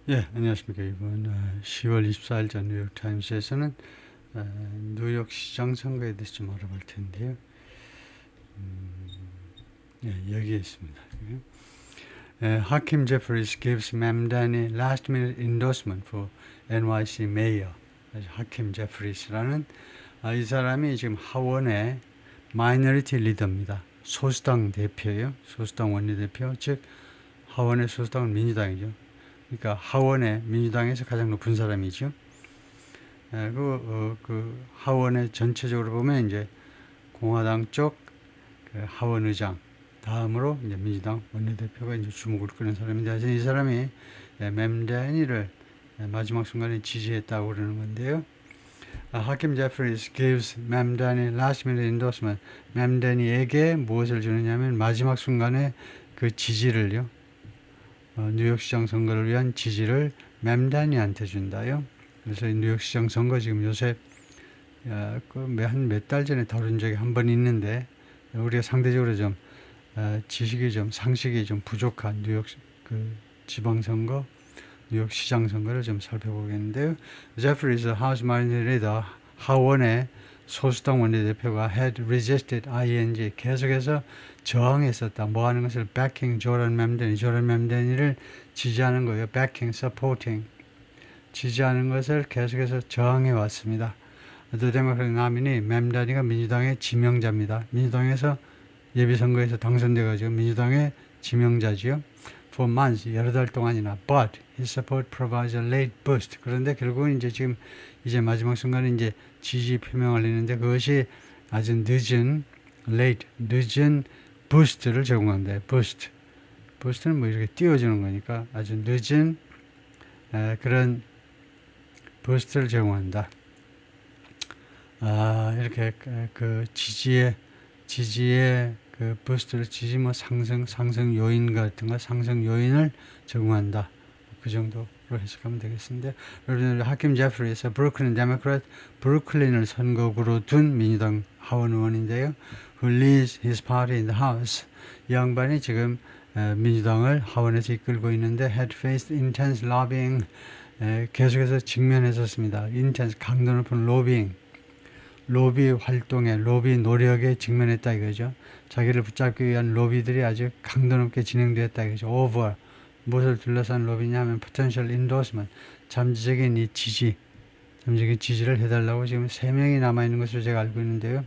예, 안녕하십니까. 이번 10월 24일 전 뉴욕타임스에서는 뉴욕 시장 선거에 대해서 좀 알아볼 텐데요. 예, 여기에 있습니다. Hakeem Jeffries gives Mamdani last minute endorsement for NYC mayor. 하킴 제프리스라는 이 사람이 지금 하원의 마이너리티 리더입니다. 소수당 대표예요. 소수당 원내대표, 즉 하원의 소수당은 민주당이죠. 그러니까 하원의 민주당에서 가장 높은 사람이죠. 그 하원의 전체적으로 보면 이제 공화당 쪽그 하원 의장 다음으로 이제 민주당 원내대표가 이제 주목을 끄는 사람인데, 이 사람이 맴다니를 마지막 순간에 지지했다고 그러는 건데요. 하킴 제프리스 gives 맴다니 last minute endorsement. 맴다니에게 무엇을 주느냐면 마지막 순간에 그 지지를요. 뉴욕시장 선거를 위한 지지를 맴다니한테 준다요. 그래서 뉴욕시장 선거 지금 요새 한 몇 달 전에 다룬 적이 한 번 있는데, 우리가 상대적으로 좀 지식이 좀 상식이 좀 부족한 뉴욕 그 지방선거, 뉴욕시장 선거를 좀 살펴보겠는데요. 제프리스 하우스 마이너리티 리더 하원의 소수당 원내대표가 had resisted ing 계속해서 저항했었다. 뭐 하는 것을 backing 조런 맴다니를 지지하는 거예요. backing, supporting 지지하는 것을 계속해서 저항해 왔습니다. The Democratic nominee 맴다니가 민주당의 지명자입니다. 민주당에서 예비선거에서 당선돼가지고 민주당의 지명자지요. For months, 여러 달 동안이나. But his support provides a late boost. 그런데 결국은 이제 마지막 순간에 이제 지지 표명을 했는데, 그것이 아주 늦은 부스트를 제공한다. 부스트는 뭐 이렇게 띄워주는 거니까 아주 늦은 그런 부스트를 제공한다. 이렇게 그 지지의 그 부스트를 지지 뭐 상승 요인 같은 거 상승 요인을 제공한다. 그 정도로 해석하면 되겠습니다. 여러분, 하킴 제프리스 브루클린 데모크래트, 브루클린을 선거구로 둔 민주당 하원 의원인데요. Who leads his party in the House. 이 양반이 지금 민주당을 하원에서 이끌고 있는데 had faced intense lobbying. 계속해서 직면했었습니다. intense 강도 높은 로비 활동에, 로비 노력에 직면했다 이거죠. 자기를 붙잡기 위한 로비들이 아주 강도 높게 진행되었다 이거죠. over, 무엇을 둘러싼 로비냐 하면 potential endorsement, 잠재적인 지지를 해달라고 지금 3명이 남아있는 것으로 제가 알고 있는데요.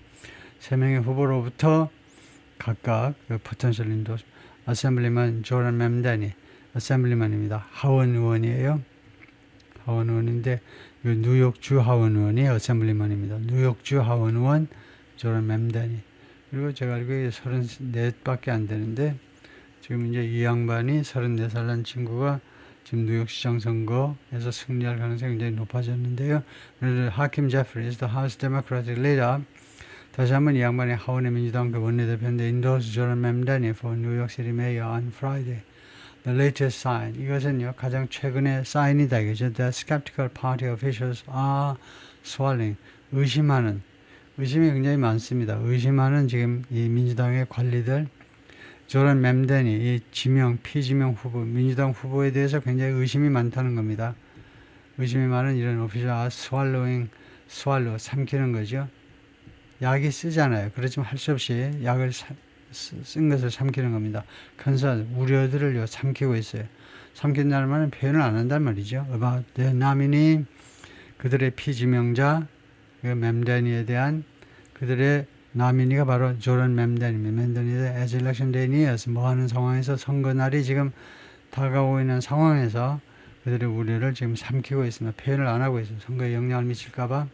3명의 후보로부터 각각 그 potential endorsement, assemblyman 조란 맴다니, assemblyman입니다. 하원 의원이에요. 하원 의원인데 뉴욕주 하원 의원이 어셈블리먼입니다. 뉴욕주 하원 의원 조런 맴다니. 그리고 제가 알기로에 34밖에 안 되는데, 지금 이제 이 양반이 34살 난 친구가 지금 뉴욕시장 선거에서 승리할 가능성이 굉장히 높아졌는데요. 그래서 하킴 제프리스, the House Democratic Leader, 다시 한번 이 양반이 하원의 민주당 그 원내대표인데 endorsed 조런 맴다니 for New York City Mayor on Friday. The latest sign. 이것은요, 가장 최근의 사인이다. 이거죠. The skeptical party officials are swallowing. 의심이 굉장히 많습니다. 의심하는 지금 이 민주당의 관리들, 조런 맴다니, 이 피지명 후보, 민주당 후보에 대해서 굉장히 의심이 많다는 겁니다. 의심이 많은 이런 오피셜 are swallow, 삼키는 거죠. 약이 쓰잖아요. 그렇지만 할 수 없이 약을 쓴 것을 삼키는 겁니다. 컨선, 우려들을요, 삼키고 있어요. 삼킨다는 말은 표현을 안 한단 말이죠. about the nominee, 그들의 피지명자, 그 맴다니에 대한 그들의 nominee가 바로 조런 맴다니입니다. 맴다니에 as election day nears, 뭐 하는 상황에서 선거날이 지금 다가오고 있는 상황에서 그들의 우려를 지금 삼키고 있습니다. 표현을 안 하고 있어요. 선거에 영향을 미칠까봐.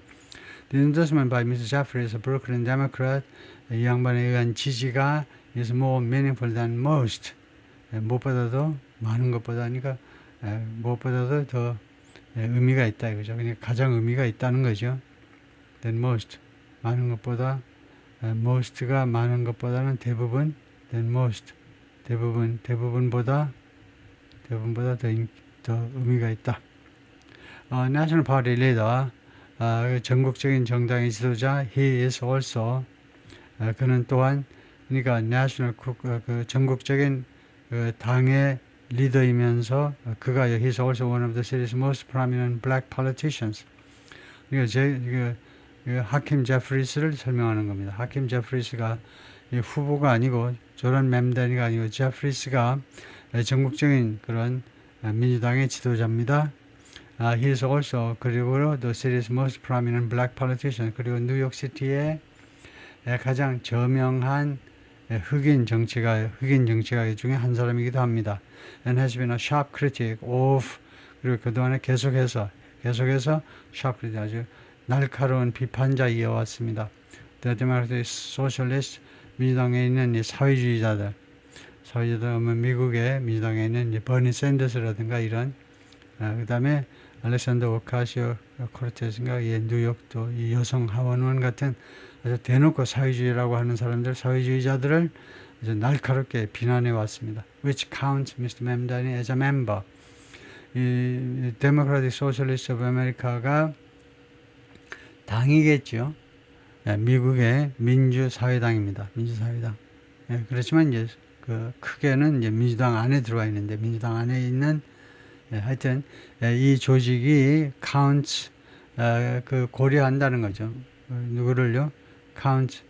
The endorsement by Mr. Jeffries, a Brooklyn Democrat, 이 양반에 의한 지지가 is more meaningful than most. 무엇보다도 많은 것보다, 그러니까 무엇보다도 더 의미가 있다 이거죠. 그러니까 가장 의미가 있다는 거죠. than most, 많은 것보다, most가 많은 것보다는 대부분, than most, 대부분보다 더 의미가 있다. National Party Leader, 전국적인 정당의 지도자, he is also, 그는 또한, 그러니까 national 그 전국적인 당의 리더이면서 그가 he's also one of the city's most prominent black politicians. 이거 이거 하킴 제프리스를 설명하는 겁니다. 하킴 제프리스가 후보가 아니고 조던 맴다니가 아니고 제프리스가 전국적인 그런 민주당의 지도자입니다. He is also 그리고 the city's most prominent black politician. 그리고 뉴욕시티의 가장 저명한 흑인 정치가 중에 한 사람이기도 합니다. And has been a sharp critic of 그리고 그동안에 계속해서 sharp critic 아주 날카로운 비판자 이어왔습니다. The Democratic Socialist 민주당에 있는 이 사회주의자들 하면 미국의 민주당에 있는 버니 샌더스라든가 이런 그 다음에 알렉산더 오카시오 코르테스인가 뉴욕도 이 여성 하원의원 같은 아주 대놓고 사회주의라고 하는 사람들 사회주의자들을 아주 날카롭게 비난해 왔습니다. Which counts Mr. Mamdani as a member. 이 Democratic Socialist of America가 당이겠죠. 미국의 민주사회당입니다. 민주사회당. 그렇지만 이제 그 크게는 이제 민주당 안에 들어와 있는데 민주당 안에 있는 하여튼 이 조직이 counts 그 고려한다는 거죠. 누구를요? counts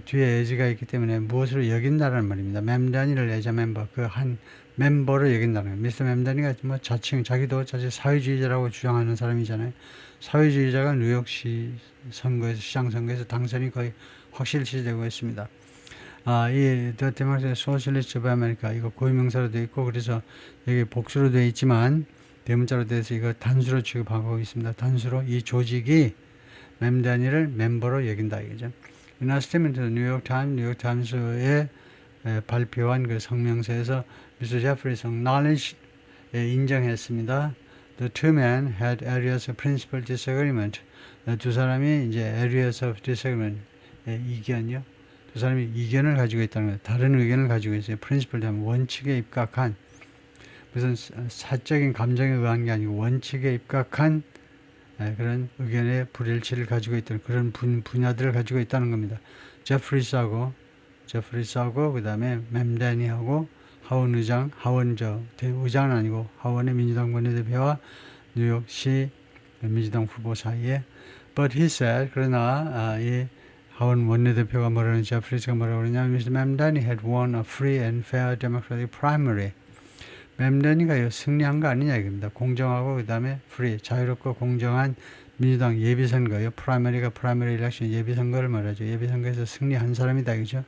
뒤에 as가 있기 때문에 무엇으로 여긴다는 말입니다. 맴다니를 as a member 그 한 멤버로 여긴다는 거예요. 미스터 맴다니가 뭐 자기도 사회주의자라고 주장하는 사람이잖아요. 사회주의자가 뉴욕시 선거에서 시장 선거에서 당선이 거의 확실시되고 있습니다. 이 The Democratic Socialist of America 이거 고유명사로 되어 있고 그래서 여기 복수로 되어 있지만 대문자로 되어서 이거 단수로 취급하고 있습니다. 단수로 이 조직이 맴다니를 멤버로 여긴다 이거죠. In a statement to the New York Times에 발표한 그 성명서에서 Mr. Jeffries acknowledged 인정했습니다. The two men had areas of principal disagreement. 두 사람이 이제 areas of disagreement 이견요. 두 사람이 이견을 가지고 있다는 거예요. 다른 의견을 가지고 있어요. principle 하면 원칙에 입각한 무슨 사적인 감정에 의한 게 아니고 원칙에 입각한 그런 의견의 불일치를 가지고 있다는 그런 분야들을 가지고 있다는 겁니다. 제프리스하고 그 다음에 맴다니하고 하원 의장은 아니고 하원의 민주당 원내대표와 뉴욕시 민주당 후보 사이에 but he said 그러나 이 하원 원내대표가 뭐라는 제프리스가 뭐라고 그러냐면 Mr. Mamdani had won a free and fair democratic primary. 맴다니가 승리한 거 아니냐 이겁니다. 공정하고 그 다음에 free 자유롭고 공정한 민주당 예비선거요. 프라이머리가 프라이머리 일렉션 예비선거를 말하죠. 예비선거에서 승리한 사람이다 이거죠.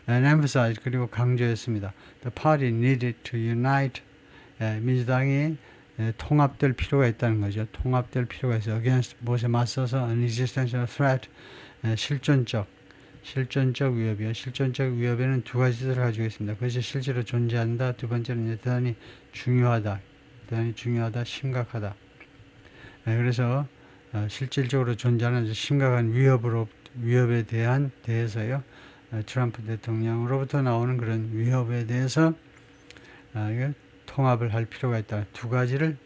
And emphasized 그리고 강조했습니다. The party needed to unite. 민주당이 통합될 필요가 있다는 거죠. 통합될 필요가 있어요. Against 무엇에 맞서서 an existential threat. 실존적 위협이요. 실존적 위협에는 두 가지를 가지고 있습니다. 그것이 실제로 존재한다. 두 번째는 대단히 중요하다. 심각하다. 그래서 실질적으로 존재하는 심각한 위협에 대해서요. 트럼프 대통령으로부터 나오는 그런 위협에 대해서 통합을 할 필요가 있다. 두 가지를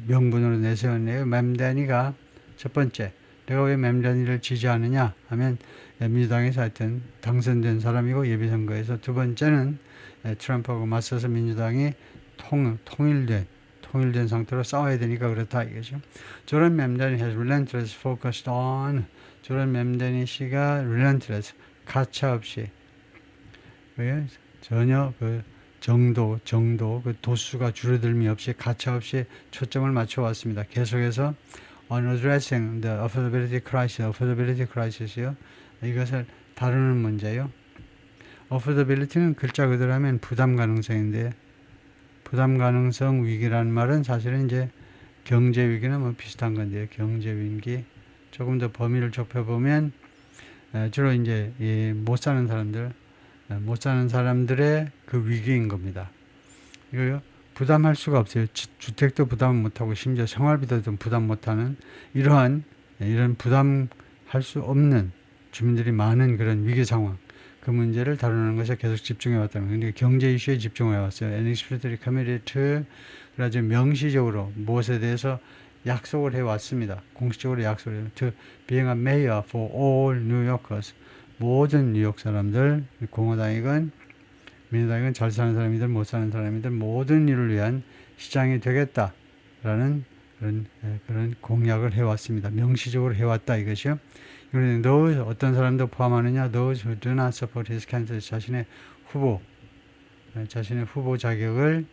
명분으로 내세웠네요. 맴다니가 첫 번째, 내가 왜 맴다니를 지지하느냐 하면 민주당에서 하여튼 당선된 사람이고 예비선거에서 두 번째는 트럼프하고 맞서서 민주당이 통일된 상태로 싸워야 되니까 그렇다 이거죠. 조던 맴다니 has relentless focused on 조던 맴다니 씨가 relentless 가차없이 전혀 그 정도 그 도수가 줄어들미 없이 가차없이 초점을 맞춰 왔습니다. 계속해서 on addressing the affordability crisis요. 이것을 다루는 문제요. affordability는 글자 그대로 하면 부담 가능성인데 부담 가능성 위기라는 말은 사실은 이제 경제 위기나 뭐 비슷한 건데요. 경제 위기 조금 더 범위를 좁혀보면 주로 이제 못 사는 사람들의 그 위기인 겁니다. 이거요. 부담할 수가 없어요. 주택도 부담 못하고 심지어 생활비도 부담 못하는 이런 부담할 수 없는 주민들이 많은 그런 위기 상황 그 문제를 다루는 것에 계속 집중해 왔다는 거예요. 그러니까 경제 이슈에 집중해 왔어요. And explicitly committed to 그래서 명시적으로 무엇에 대해서 약속을 해왔습니다. 공식적으로 약속을 해요. To being a mayor for all New Yorkers 모든 뉴욕 사람들 공화당이건 민주당은 잘 사는 사람이든 못 사는 사람이든 모든 일을 위한 시장이 되겠다라는 그런 공약을 해왔습니다. 명시적으로 해왔다 이것이요. 그런데 those 어떤 사람도 포함하느냐? those who do not support his candidate 자신의 후보 자격을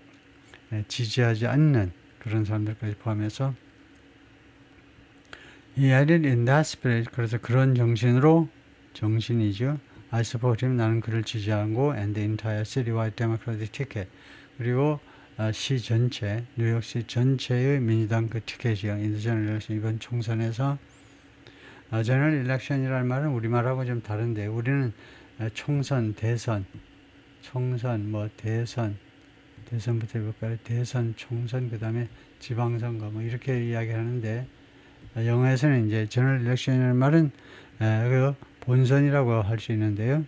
지지하지 않는 그런 사람들까지 포함해서 he added in that spirit 그래서 그런 정신이죠. I support him 나는 그를 지지하고 and the entire citywide democratic ticket 그리고 시 전체 뉴욕시 전체의 민주당 그 티켓이요. in the general election 이번 총선에서 general election이라는 말은 우리말하고 좀 다른데 우리는 총선, 대선, 대선부터 해볼까요? 대선, 총선, 그 다음에 지방선거 뭐 이렇게 이야기하는데 영어에서는 이제 general election이라는 말은 그 본선이라고 할 수 있는데요.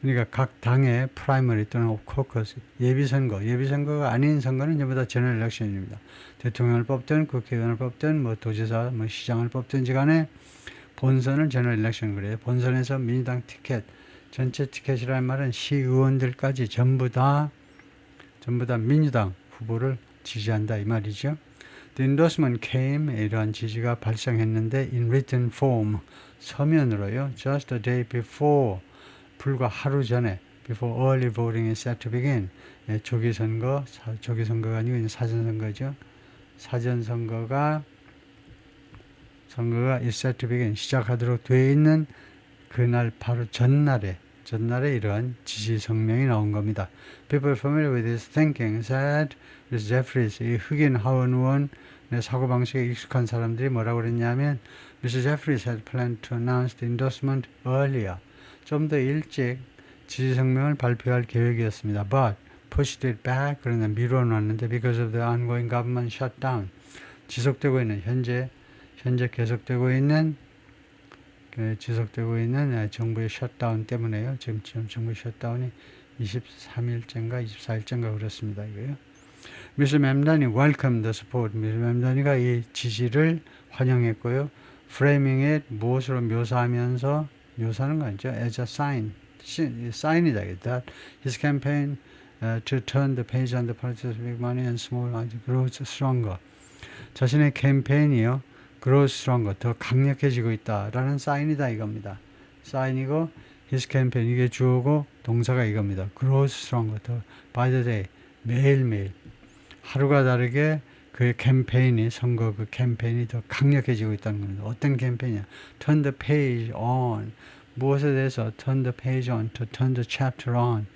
그러니까 각 당의 프라이머리 또는 코커스, 예비선거가 아닌 선거는 전부 다 general election입니다. 대통령을 뽑든 국회의원을 뽑든 뭐 도지사, 뭐 시장을 뽑든지 간에 본선을 general election 그래요. 본선에서 민주당 티켓, 전체 티켓이라는 말은 시의원들까지 전부 다 민주당 후보를 지지한다 이 말이죠. The endorsement came 이러한 지지가 발생했는데 in written form 서면으로요. Just a day before 불과 하루 전에 before early voting is set to begin 조기선거가 아니고 사전선거죠. 사전선거가 is set to begin 시작하도록 되어 있는 그날 바로 전날에 이러한 지지 성명이 나온 겁니다. People familiar with his thinking said Ms. Jeffries, 이 흑인 하원 의원의 사고방식에 익숙한 사람들이 뭐라고 그랬냐면 Mr. Jeffries had planned to announce the endorsement earlier. 좀 더 일찍 지지 성명을 발표할 계획이었습니다. But pushed it back. 그러나 미뤄놨는데 because of the ongoing government shutdown. 지속되고 있는 현재 계속되고 있는 정부의 셧다운 때문에요. 지금 정부 셧다운이 23일째인가 24일째인가 그렇습니다. 이거요. 미스 맴단이 welcome the support. 미스 맴단이가 이 지지를 환영했고요. framing it 무엇으로 묘사하는 거 아니죠. as a sign. 사인이다. that his campaign to turn the page on the politics of big money and small grows stronger. 자신의 캠페인이요. grows stronger, 더 강력해지고 있다라는 사인이다 이겁니다. 사인이고 his campaign 이게 주어고 동사가 이겁니다. grows stronger, 더 by the day 매일매일 하루가 다르게 그의 캠페인이 선거 그 캠페인이 더 강력해지고 있다는 겁니다. 어떤 캠페인이냐? turn the page on 무엇에 대해서 turn the page on, to turn the chapter on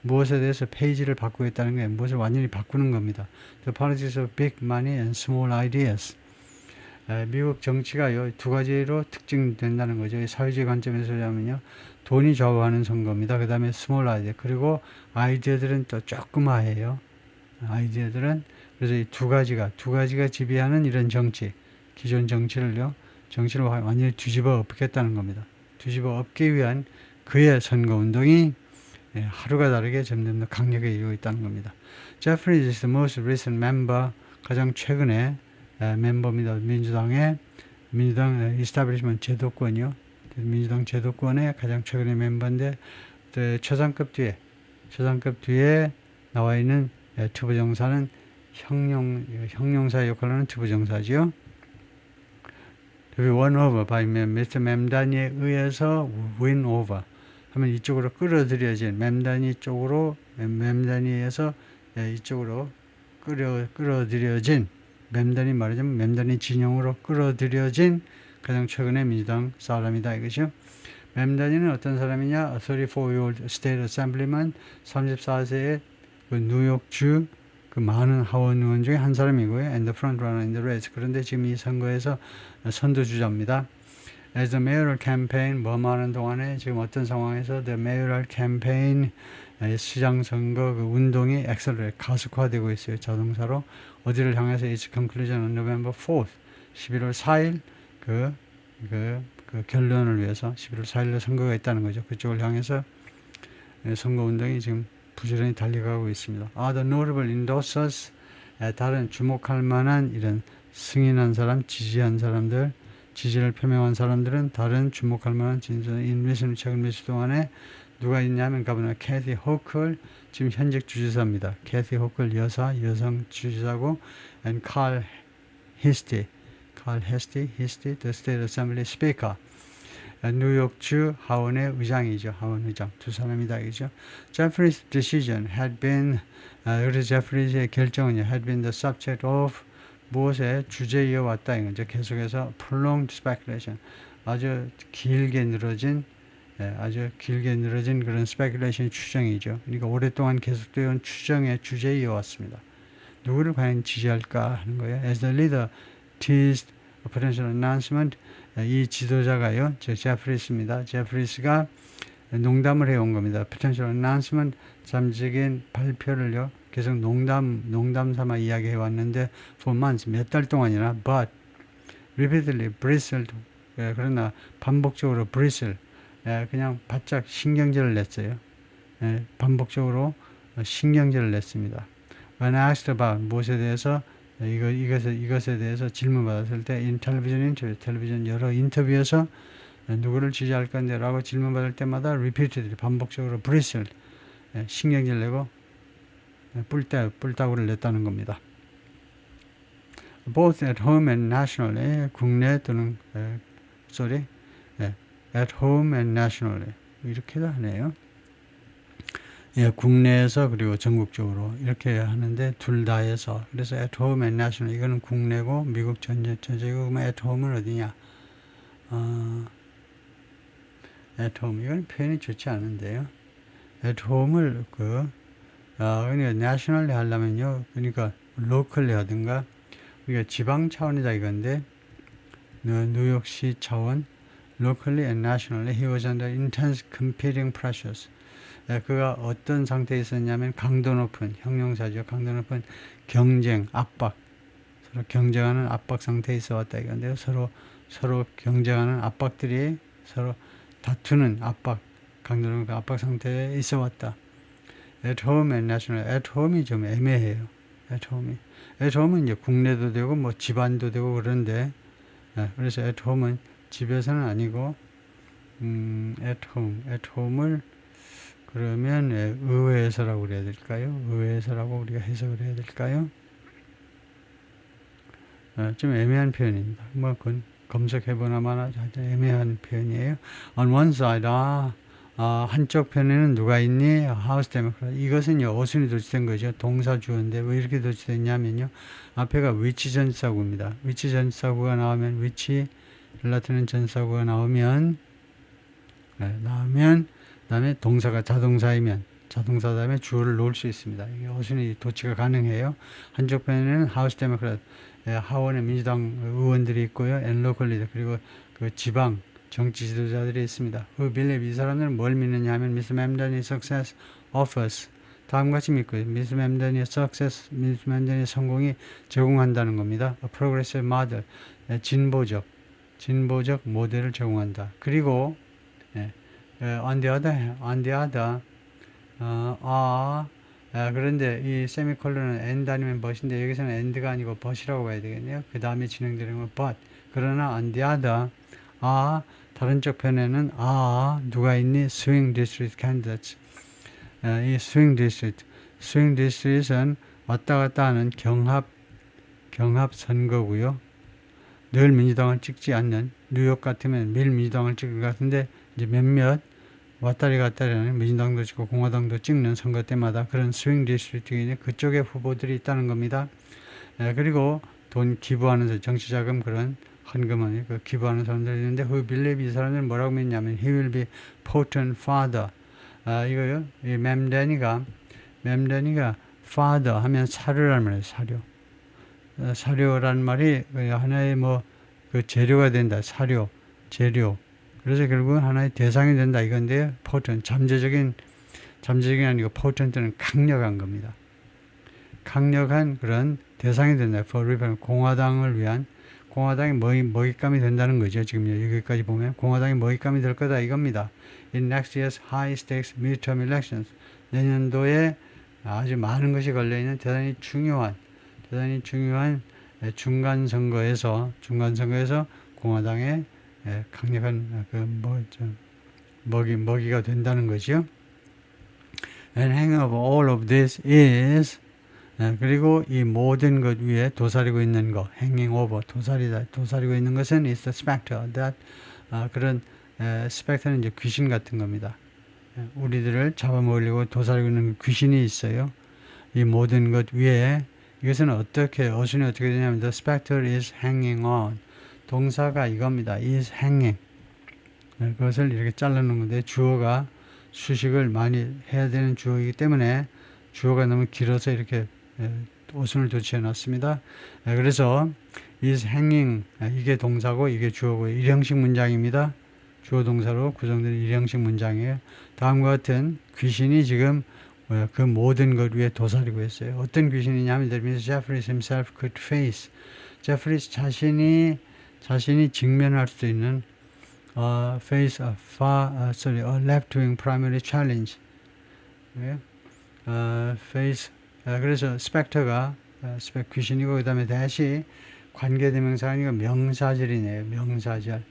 무엇에 대해서 페이지를 바꾸고 있다는 게 무엇을 완전히 바꾸는 겁니다. The politics of big money and small ideas. 미국 정치가 두 가지로 특징된다는 거죠. 사회주의 관점에서 보면요. 돈이 좌우하는 선거입니다. 그 다음에 스몰 아이디어. 그리고 아이디어들은 또 조그마해요. 아이디어들은. 그래서 이 두 가지가 지배하는 이런 정치. 기존 정치를 완전히 뒤집어 엎겠다는 겁니다. 뒤집어 엎기 위한 그의 선거운동이 하루가 다르게 점점 더 강력해지고 있다는 겁니다. Jeffries is the most recent member. 가장 최근에 멤버입니다. 민주당 이스타블리시먼트 제도권이요. 민주당 제도권의 가장 최근의 멤버인데 최상급 뒤에 나와 있는 투부정사는 형용사의 역할을 하는 투부정사지요. To be won over by Mr. 맴단이에 의해서 win over 하면 이쪽으로 끌어들여진 맴단이에서 이쪽으로 끌어들여진 맴단이 말하자면 맴단이 진영으로 끌어들여진 가장 최근의 민주당 사람이다 이거죠. 맴단이는 어떤 사람이냐? 34-year-old state assemblyman 34세의 그 뉴욕주 그 많은 하원 의원 중에 한 사람이고요. and the front runner in the race. 그런데 지금 이 선거에서 선두주자입니다. As the mayoral campaign 뭐하는 동안에 지금 어떤 상황에서 the mayoral campaign 시장 선거 그 운동이 accelerate 가속화되고 있어요. 자동차로 어디를 향해서 its conclusion on November 4th 11월 4일 그 결론을 위해서 11월 4일에 선거가 있다는 거죠. 그쪽을 향해서 선거 운동이 지금 부지런히 달려가고 있습니다. The notable endorsers 다른 주목할 만한 이런 승인한 사람, 지지한 사람들, 지지를 표명한 사람들은 다른 주목할 만한 진전 인물은 최근 몇 주 동안에 누가 있냐면 가보나 캐티 호클, 지금 현직 주지사입니다. 캐티 호클 여성 주지사고, and 칼 히스티, the State Assembly Speaker. 뉴욕주 하원의 의장이죠. 하원 의장. 두 사람이다. 이죠. Jeffrey's decision had been, 그래서 제프리의 결정은 had been the subject of 무엇의 주제이어 왔다. 이거죠. 계속해서 prolonged speculation. 아주 길게 늘어진 그런 speculation 추정이죠. 그러니까 오랫동안 계속되어 온 추정의 주제이어 왔습니다. 누구를 과연 지지할까 하는 거예요. As the leader teased a potential announcement, 이 지도자가요, 저 제프리스입니다. 제프리스가 농담을 해온 겁니다. potential announcement, 잠재적인 발표를요, 계속 농담 삼아 이야기해 왔는데, for months, 몇 달 동안이나, but repeatedly bristled, 그러나 반복적으로 bristle, 그냥 바짝 신경질을 냈어요. 반복적으로 신경질을 냈습니다. When asked about 무엇에 대해서 이것에 대해서 질문받았을 때 in television interview, 텔레비전 여러 인터뷰에서 누구를 지지할 건데 라고 질문받을 때마다 repeatedly 반복적으로 bristled, 신경질 내고 뿔따구를 냈다는 겁니다. Both at home and nationally, 국내 또는 at home and nationally 이렇게도 하네요. 국내에서 그리고 전국적으로 이렇게 하는데 둘 다 해서 그래서 at home and national 이거는 국내고 미국 전체고 그러면 at home은 어디냐? at home 이건 표현이 좋지 않은데요. at home을 그러니까 nationally 하려면요, 그러니까 locally 하든가 우리가 지방 차원이다 이건데 뉴욕시 차원 locally and nationally he was under intense competing pressures. 그가 어떤 상태에 있었냐면 강도 높은 형용사죠. 강도 높은 경쟁, 압박, 서로 경쟁하는 압박 상태에 있어 왔다 이건데요. 서로 경쟁하는 압박들이 서로 다투는 압박, 강도 높은 압박 상태에 있어 왔다. At home and national. At home이 좀 애매해요. At home은 이제 국내도 되고 뭐 집안도 되고 그런데 그래서 at home은 집에서는 아니고 at home을 그러면 의회에서라고 그래야 될까요? 의회에서라고 우리가 해석을 해야 될까요? 좀 애매한 표현입니다. 뭐 그건 검색해보나마나 애매한 표현이에요. On one side, 한쪽 편에는 누가 있니? House Democrat. 이것은요, 어순이 도치된 거죠. 동사 주어인데 왜 이렇게 도치됐냐면요, 앞에가 which 전사구입니다. which 전사구가 나오면 which 나타내는 전사구가 나오면 그다음에 동사가 자동사 다음에 주어를 놓을 수 있습니다. 이게 어순이 도치가 가능해요. 한쪽 편에는 하우스 데모크라트, 하원의 민주당 의원들이 있고요. and local leader, 그리고 그 지방 정치 지도자들이 있습니다. who believe, 이 사람들은 뭘 믿느냐 하면 미스 맴던의 success offers, 다음과 같이 믿고 미스 맴던의 success, 미스 맴던의 성공이 제공한다는 겁니다. a progressive model, 진보적 모델을 제공한다. 그리고 on the other, 그런데 이 세미콜론은 and 아니면 but인데 여기서는 and가 아니고 but이라고 봐야 되겠네요. 그 다음에 진행되는 건 but. 그러나 on the other, 다른 쪽 편에는 누가 있니? swing district candidates. 이 swing district은 왔다 갔다 하는 경합 선거고요. 늘 민주당을 찍지 않는, 뉴욕 같으면 매일 민주당을 찍을 것 같은데 이제 몇몇 왔다리 갔다리 하는 민주당도 찍고 공화당도 찍는 선거 때마다 그런 스윙 디스트릭트에 그쪽에 후보들이 있다는 겁니다. 그리고 돈 기부하는 정치자금 그런 헌금을 기부하는 사람들이 있는데 who believe, 이 사람들은 뭐라고 믿냐면 he will be potent father. 이거요. 이 맴데니가 father 하면 사료란 말이에요. 사료란 말이 하나의 그 재료가 된다. 재료. 그래서 결국은 하나의 대상이 된다 이건데요. 포텐, 잠재적인 아니고 포텐트는 강력한 겁니다. 강력한 그런 대상이 된다. 공화당을 위한, 공화당이 먹잇감이 된다는 거죠. 지금 여기까지 보면 공화당이 먹잇감이 될 거다 이겁니다. In next year's high stakes midterm elections, 내년도에 아주 많은 것이 걸려있는 대단히 중요한 중간 선거에서 공화당의 강력한 먹이가 된다는 거죠. And hanging over all of this is 그리고 이 모든 것 위에 도사리고 있는 거, hanging over, 도사리고 있는 것은 is the specter. That 그런 specter는 이제 귀신 같은 겁니다. 우리들을 잡아먹으려고 도사리고 있는 귀신이 있어요. 이 모든 것 위에 이것은 어순이 어떻게 되냐면 the specter is hanging on. 동사가 이겁니다. is hanging. 그것을 이렇게 잘라놓은 건데 주어가 수식을 많이 해야 되는 주어이기 때문에 주어가 너무 길어서 이렇게 어순을 도치해 놨습니다. 그래서 is hanging 이게 동사고 이게 주어고 일형식 문장입니다. 주어 동사로 구성된 일형식 문장이에요. 다음과 같은 귀신이 지금 그 모든 것 위에 도사리고 있어요. 어떤 귀신이냐면 Jeffries himself could face. 제프리스 자신이 직면할 수 있는 face a left-wing primary challenge. face 그래서 specter가 귀신이고 그 다음에 다시 관계대명사가 아니고 명사절이네요. 명사절.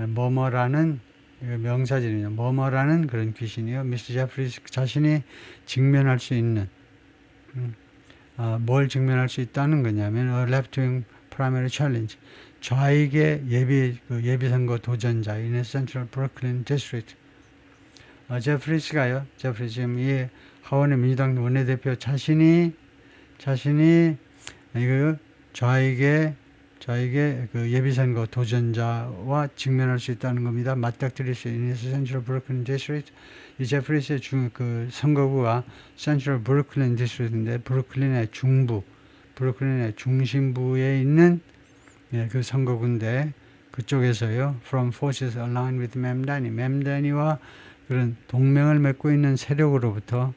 뭐뭐라는 명사절이냐. 뭐뭐라는 그런 귀신이요. 미스터 제프리스 자신이 직면할 수 있는 뭘 직면할 수 있다는 거냐면 left-wing primary challenge. 좌익의 예비선거 도전자 in Central Brooklyn District. 제프리스가요. 제프리스 지금 이 하원의 민주당 원내대표 자신이 이거 좌익의 그 예비선거 도전자와 직면할 수 있다는 겁니다. 맞닥뜨릴 수 있는 Central Brooklyn District. 이 제프리스의 그 선거구가 Central Brooklyn District인데 브루클린의 중부, 브루클린의 중심부에 있는 그 선거구인데 그쪽에서요. From forces aligned with 맴다니와 그런 동맹을 맺고 있는 세력으로부터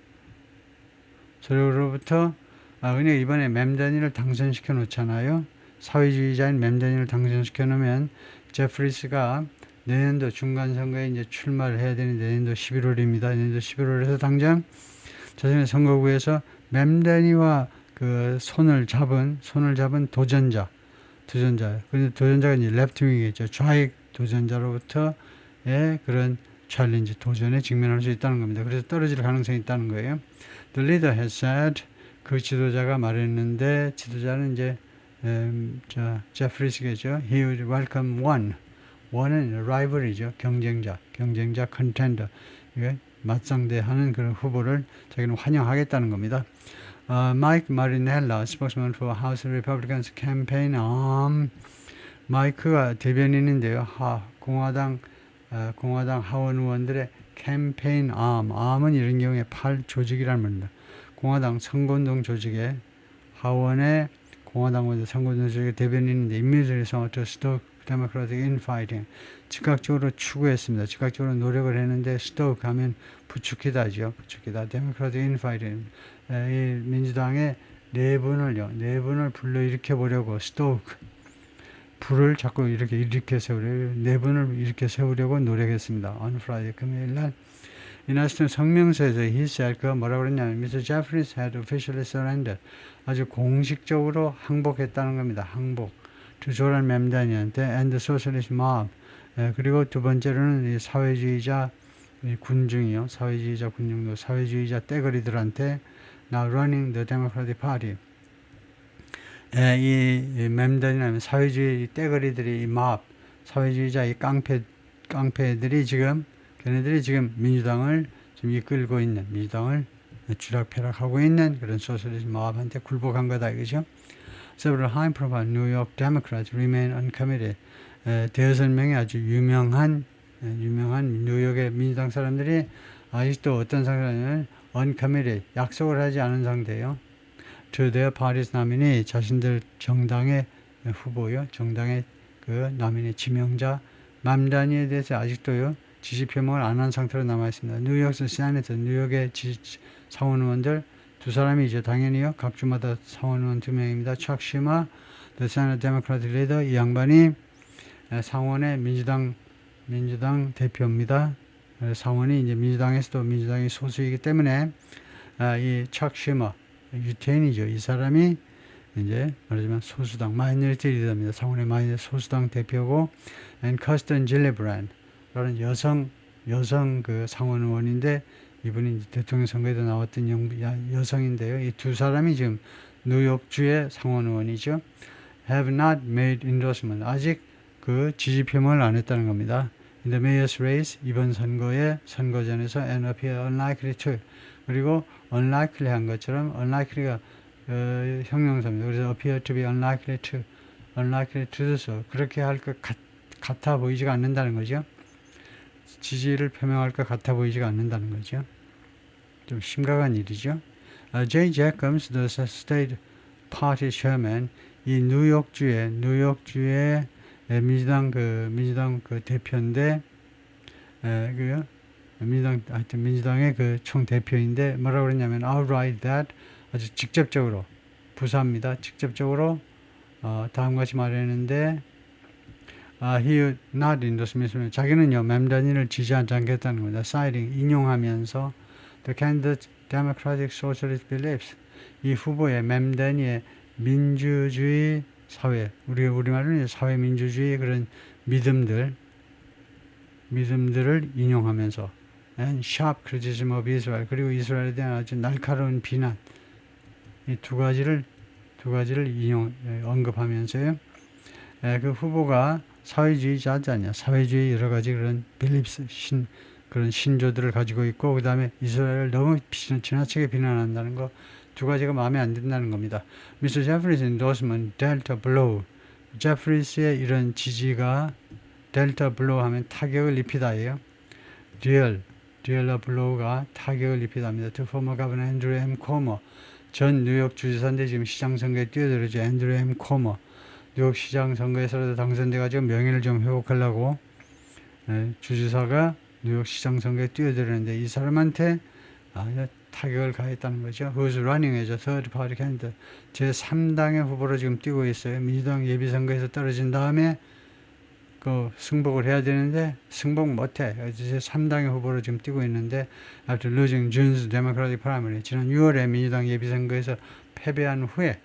그러니까 이번에 맴다니를 당선시켜 놓잖아요. 사회주의자인 맴다니를 당선시켜 놓으면 제프리스가 내년도 중간선거에 이제 출마를 해야 되는 내년도 11월입니다. 내년도 11월에서 당장 자신의 선거구에서 맴다니와 그 손을 잡은 도전자. 근데 도전자가 이제 랩트윙이겠죠. 좌익 도전자로부터의 그런 챌린지, 도전에 직면할 수 있다는 겁니다. 그래서 떨어질 가능성이 있다는 거예요. The leader has said, 그 지도자가 말했는데, 지도자는 이제, 제프리스겠죠. He would welcome one. one은 rival이죠. 경쟁자, contender. 맞상대하는 그런 후보를 자기는 환영하겠다는 겁니다. Mike Marinella, spokesman for House Republicans campaign arm. 마이크가 대변인인데요. 공화당 하원 의원들의 캠페인 암은 이런 경우에 팔 조직이라는 말입니다. 공화당 선거운동 조직의 하원의 공화당 선거운동 조직의 대변인인데 immediately sought to stoke Democratic infighting. 즉각적으로 추구했습니다. 즉각적으로 노력을 했는데 stoke 하면 부추기다죠. Democratic infighting. 이 민주당의 내분을 불러일으켜 보려고 stoke. 불을 자꾸 이렇게 일으켜 세우려고 내분을 일으켜 세우려고 노력했습니다. On Friday, 금요일 날 이나스턴 성명서에서 he said 그가 뭐라고 그랬냐면 Mr. Jeffries had officially surrendered. 아주 공식적으로 항복했다는 겁니다. 항복. to 조란 맴다니한테 and the socialist mob. 그리고 두 번째로는 이 사회주의자 군중이요. 사회주의자 떼거리들한테 now running the Democratic Party. 이 맴다니라면 사회주의 떼거리들이 이 mob, 사회주의자 이 깡패들이 걔네들이 지금 민주당을 지금 이끌고 있는, 민주당을 쥐락펴락하고 있는 그런 소셜리스트 모합한테 굴복한 거다 이거죠. Several high-profile New York Democrats remain uncommitted. 대여섯 명의 아주 유명한 뉴욕의 민주당 사람들이 아직도 어떤 상황이냐면 uncommitted, 약속을 하지 않은 상태예요. To their party's nominee, 자신들 정당의 후보요, 정당의 그 노미니 지명자 맘다니에 대해서 아직도요 지지 표명을 안 한 상태로 남아 있습니다. 뉴욕 세네터, 뉴욕의 상원 의원들 두 사람이죠. 당연히요. 각 주마다 상원 의원 2명입니다. 척 시마, the Senate Democratic leader, 이 양반이 상원의 민주당 대표입니다. 상원이 이제 민주당에서도 민주당이 소수이기 때문에 이 척 시마 유태인이죠. 이 사람이 이제 말하자면 소수당 마이너리티 리더입니다. 상원의 소수당 대표고 and Kirsten Gillibrand 라는 여성 여성 그 상원 의원인데 이분이 이제 대통령 선거에도 나왔던 여성인데요. 이 두 사람이 지금 뉴욕주의 상원 의원이죠. have not made endorsement. 아직 그 지지 표명을 안 했다는 겁니다. In the mayor's race, 이번 선거의 선거전에서 and appear unlikely to. 그리고 unlikely 한 것처럼 unlikely가 형용사입니다. 그래서 appear to be unlikely to. unlikely to서 그렇게 할 것 같아 보이지가 않는다는 거죠. 지지를 표명할 것 같아 보이지가 않는다는 거죠. 좀 심각한 일이죠. Jay Jacobs, the state party chairman, 이 뉴욕주의 민주당 그 대표인데, 민주당의 그 총 대표인데 뭐라고 그랬냐면 outright that 아주 직접적으로 부사입니다. 직접적으로 다음과 같이 말했는데 he would not endorse 자기는요 맴다니를 지지하지 않겠다는 겁니다. citing 인용하면서 the candidate's democratic socialist beliefs 이 후보의 맴다니의 민주주의 사회 우리말로는 사회민주주의 그런 믿음들을 인용하면서 and sharp criticism of Israel 그리고 이스라엘에 대한 아주 날카로운 비난 이 두 가지를 언급하면서요. 그 후보가 사회주의자지 않냐. 사회주의 여러 가지 그런 beliefs, 그런 신조들을 가지고 있고, 그 다음에 이스라엘을 너무 지나치게 비난한다는 거, 두 가지가 마음에 안 든다는 겁니다. Mr. Jeffries' endorsement dealt a blow. 제프리스의 이런 지지가 dealt a blow 하면 타격을 입히다예요. deal a blow가 타격을 입히답니다. To former Governor Andrew M. Cuomo. 전 뉴욕 주지사인데 지금 시장 선거에 뛰어들었죠. 앤드류 M. 코머. 뉴욕 시장 선거에서라도 당선돼가지고 명예를 좀 회복하려고 주지사가 뉴욕 시장 선거에 뛰어들었는데 이 사람한테 타격을 가했다는 거죠. Who's running as a third party candidate. 제3당의 후보로 지금 뛰고 있어요. 민주당 예비선거에서 떨어진 다음에 그 승복을 해야 되는데 승복 못해. 제3당의 후보로 지금 뛰고 있는데 after losing June's Democratic primary 지난 6월에 민주당 예비선거에서 패배한 후에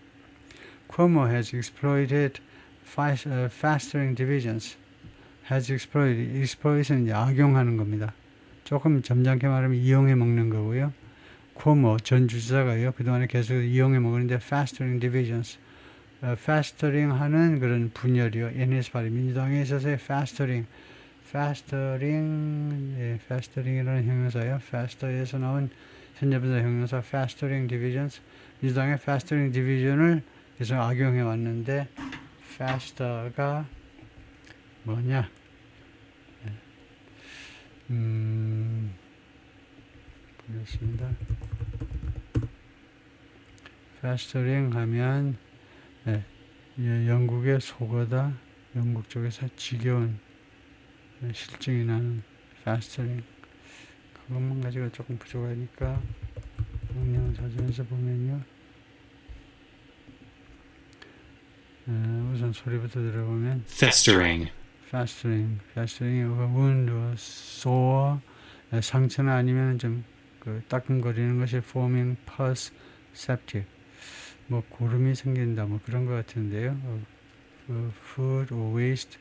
Cuomo has exploited festering divisions. has exploit은 이제 악용하는 겁니다. 조금 점잖게 말하면 이용해 먹는 거고요. Cuomo 전 주지사가요. 그동안에 계속 이용해 먹는데 festering divisions. festering 하는 그런 분열이요. NS party 민주당에 있어서의 festoring이라는 형용사예요. fester에서 나온 현재분사 형용사 festering divisions. 민주당의 festering division을 계속 악용해 왔는데 fester가 뭐냐? 보겠습니다. festering 하면 영국의 속어다. 영국 쪽에서 지겨운 실증이 나는 festering. 그것만 가지고 조금 부족하니까 응용 사전에서 보면요. 우선 소리부터 들어보면 festering, festoring이 wound, sore, 상처나 아니면 좀 그 따끔거리는 것이 forming pus, septic. 뭐 고름이 생긴다 뭐 그런 것 같은데요. food or waste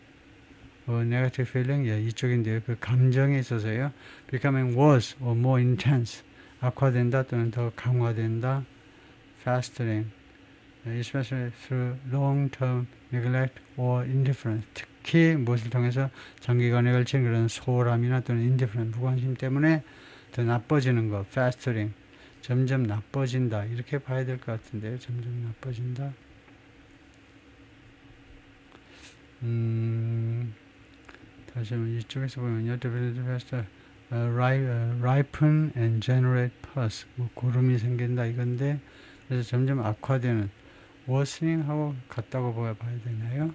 or negative feeling 이쪽인데요. 그 감정에 있어서요. becoming worse or more intense 악화된다 또는 더 강화된다. festering especially through long-term neglect or indifference 특히 무엇을 통해서 장기간에 걸친 그런 소홀함이나 또는 indifference 무관심 때문에 더 나빠지는 것 festering 점점 나빠진다. 이렇게 봐야 될 것 같은데요. 점점 나빠진다. 다시 한번 이쪽에서 보면요. ripen and generate pus. 뭐 고름이 생긴다 이건데 그래서 점점 악화되는 worsening하고 같다고 봐야 되나요?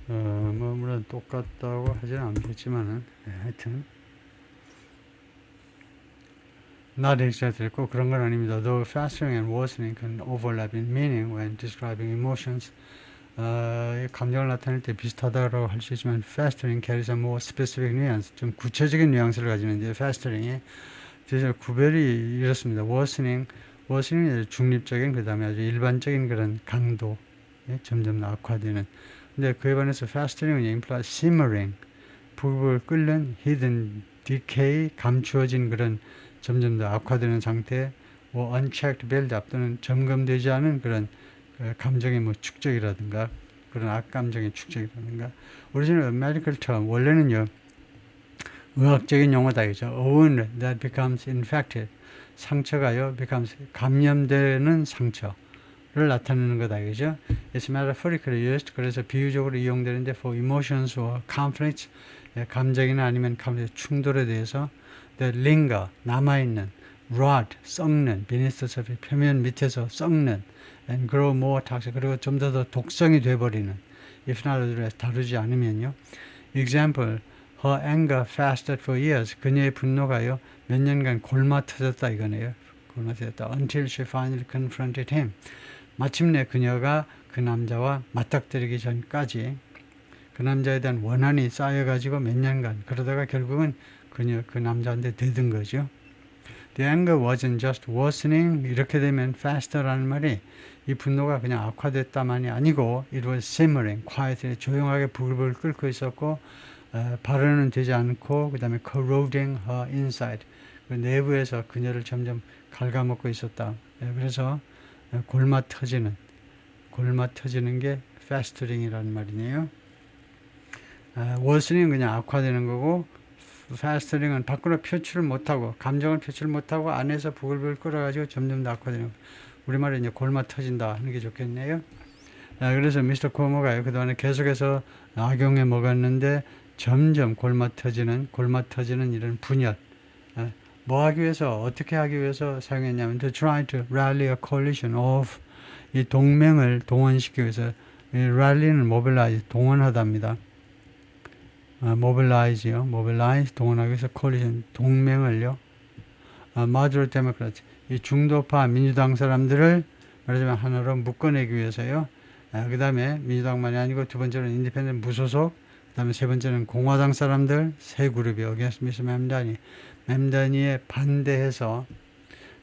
뭐 물론 똑같다고 하지는 않겠지만은 하여튼 not exactly 꼭 그런 건 아닙니다. Though fastering and worsening can overlap in meaning when describing emotions. 감정을 나타낼 때 비슷하다고 할 수 있지만 fastering carries a more specific nuance. 좀 구체적인 뉘앙스를 가지는데 fastering이 그래서 구별이 이렇습니다. worsening은 중립적인 그 다음에 아주 일반적인 그런 강도 점점 악화되는. 근데 그에 반해서 fastering은 implies simmering, 부글부글 끓는 hidden decay, 감추어진 그런 점점 더 악화되는 상태, unchecked build-up 또는 점검되지 않은 그런 감정의 뭐 축적이라든가 그런 악감정의 축적이라든가. Original medical term 원래는요 의학적인 용어다 이죠. A wound that becomes infected 상처가요 becomes 감염되는 상처를 나타내는 거다 이죠. It's metaphorically used 그래서 비유적으로 이용되는데 for emotions or conflicts 감정이나 아니면 충돌에 대해서 that linger 남아있는 rot 썩는 beneath the surface 표면 밑에서 썩는 and grow more toxic 그리고 좀 더 독성이 돼버리는 if not addressed 다루지 않으면요. Example her anger festered for years 그녀의 분노가요 몇 년간 골마 터졌다 이거네요. 골마 터졌다 until she finally confronted him 마침내 그녀가 그 남자와 맞닥뜨리기 전까지 그 남자에 대한 원한이 쌓여가지고 몇 년간 그러다가 결국은 그 남자한테 대든 거죠. The anger wasn't just worsening 이렇게 되면 faster라는 말이 이 분노가 그냥 악화됐다만이 아니고 it was simmering, quietly 조용하게 부글부글 끓고 있었고 발언은 되지 않고 그 다음에 corroding her inside 그 내부에서 그녀를 점점 갉아먹고 있었다. 그래서 골마 터지는 게 fastering이라는 말이네요. worsening은 그냥 악화되는 거고 fastering은 밖으로 표출을 못하고 감정을 표출 못하고 안에서 부글부글 끓어가지고 점점 더 악화되는 거. 우리말에 이제 골마 터진다 하는 게 좋겠네요. 그래서 미스터 코모가 그동안에 계속해서 악용해 먹었는데 점점 골마 터지는 이런 분열. 뭐 하기 위해서 어떻게 하기 위해서 사용했냐면 to try to rally a coalition of 이 동맹을 동원시키기 위해서 rally는 mobilize 동원하답니다. mobilize요. mobilize 동원하기 위해서 coalition 동맹을요. moderate democrats 이 중도파 민주당 사람들을 말하자면 하나로 묶어내기 위해서요. 그 다음에 민주당만이 아니고 두 번째는 인디펜던트 무소속, 그 다음에 세 번째는 공화당 사람들 세 그룹이 against 미스터 맴다니에 반대해서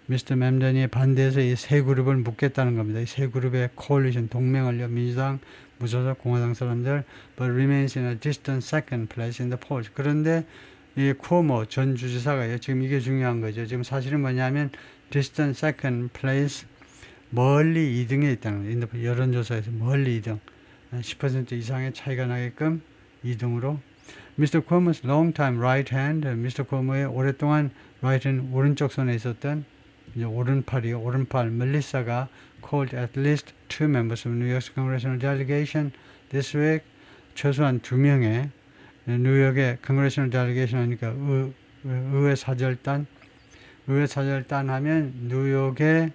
미스터 맴다니에 반대해서 이 세 그룹을 묶겠다는 겁니다. 이 세 그룹의 coalition 동맹을요. 민주당, 무소속, 공화당 사람들 but remains in a distant second place in the polls. 그런데 이 쿠오모 전 주지사가요. 지금 이게 중요한 거죠. 지금 사실은 뭐냐면 distant second place 멀리 2등에 있다는 거예요. 여론조사에서 멀리 2등 10% 이상의 차이가 나게끔 2등으로 Mr. Cuomo's long-time right hand 미스터 쿠오모의 오랫동안 right hand 오른쪽 손에 있었던 이제 오른팔 멜리사가 called at least two members of New York's congressional delegation this week 최소한 2명의 뉴욕의 congressional delegation 하니까 의회 사절단 하면 뉴욕의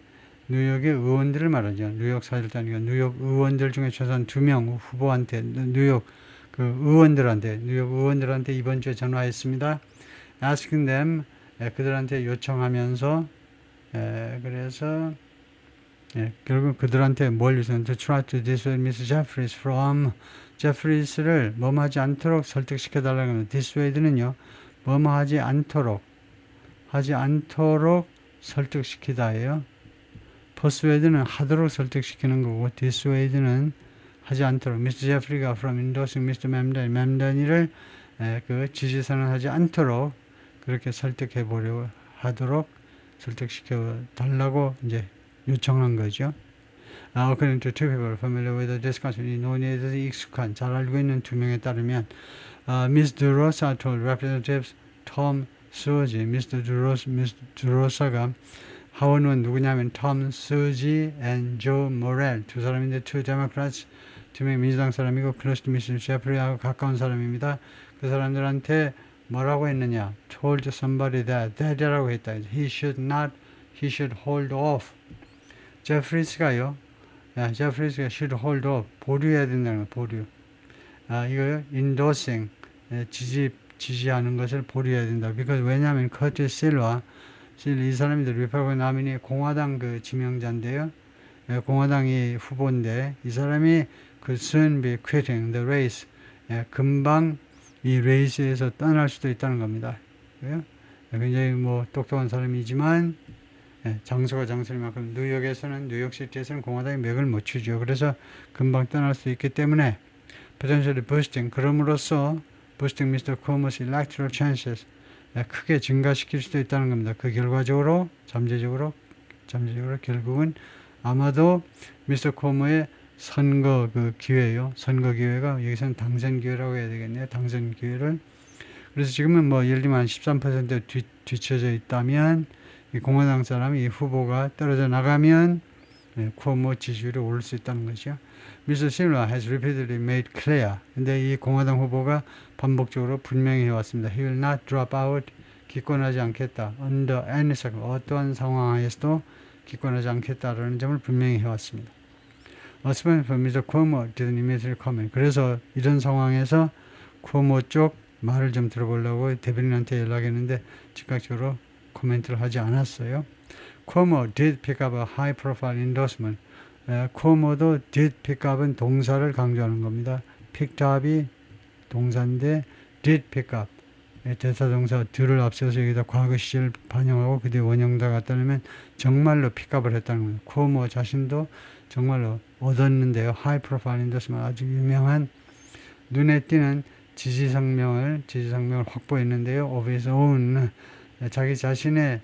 의원들을 말하죠. 뉴욕 사절단이니까 뉴욕 의원들 중에 최소한 2명 후보한테 뉴욕 의원들한테 이번 주에 전화했습니다. asking them 그들한테 요청하면서 그래서 결국 그들한테 뭘 요청하면 to try to dissuade Mr. Jeffries from 제프리스를 뭐하지 않도록 설득시켜달라고 합니다. dissuade는요 뭐하지 않도록 설득시키다예요. persuade는 하도록 설득시키는 거고 dissuade는 하지 않도록 Mr. 제프리가 from endorsing Mr. 맴다니를 그 지지 선언하지 않도록 그렇게 설득시켜 달라고 이제 요청한 거죠. According to two people familiar with the discussion, 이 논의에 대해서 익숙한, 잘 알고 있는 2명에 따르면 Ms. DeRosa told Representatives Tom Suozzi, Mr. DeRosa가 하원은 누구냐면 Tom Suozzi and Joe Morell 두 사람인데 two Democrats, 2명 민주당 사람이고 close to Mr. Jeffrey하고 가까운 사람입니다. 그 사람들한테 뭐라고 했느냐? Told somebody that이라고 했다. He should hold off. 제프리스가 should hold off. 보류해야 된다는 거, 보류. 이거 endorsing, 지지하는 것을 보류해야 된다. because 왜냐하면 커티스 실와 이 사람들 리퍼블리칸 나민이 공화당 그 지명자인데요. 예, 공화당이 후보인데 이 사람이 그 soon be quitting the race. 예, 금방 이 레이스에서 떠날 수도 있다는 겁니다. 예? 굉장히 뭐 똑똑한 사람이지만 예, 장소가 장소니만큼 뉴욕시티에서는 공화당이 맥을 못 추죠. 그래서 금방 떠날 수 있기 때문에 potentially boosting 그럼으로써 boosting Mr. Cuomo's electoral chances 예, 크게 증가시킬 수도 있다는 겁니다. 그 결과적으로 잠재적으로 결국은 아마도 미스터 코모의 선거 그 기회요. 선거 기회가 여기서는 당선 기회라고 해야 되겠네요. 당선 기회를. 그래서 지금은 뭐 예를 들면 13% 뒤쳐져 있다면 이 공화당 사람이 이 후보가 떨어져 나가면 쿠오모 지지율이 오를 수 있다는 거죠. Mr. Singler has repeatedly made clear. 근데 이 공화당 후보가 반복적으로 분명히 해왔습니다. He will not drop out. 기권하지 않겠다. Under any circumstance. 어떠한 상황에서도 기권하지 않겠다라는 점을 분명히 해왔습니다. A spokesman for Mr. Cuomo didn't immediately comment. 그래서 이런 상황에서 쿠오모 쪽 말을 좀 들어보려고 대변인한테 연락했는데 즉각적으로 코멘트를 하지 않았어요. Cuomo did pick up a high profile endorsement. 쿠오모도 did pick up은 동사를 강조하는 겁니다. picked up이 동사인데 did pick up 대사동사 들을 앞서서 여기다 과거 시제를 반영하고 그 뒤에 원형다 갖다 놓으면 정말로 픽업을 했다는 겁니다. 쿠오모 자신도 정말로 얻었는데요. 하이 프로파일 인더스만 아주 유명한 눈에 띄는 지지 성명을 확보했는데요. of his own 자기 자신을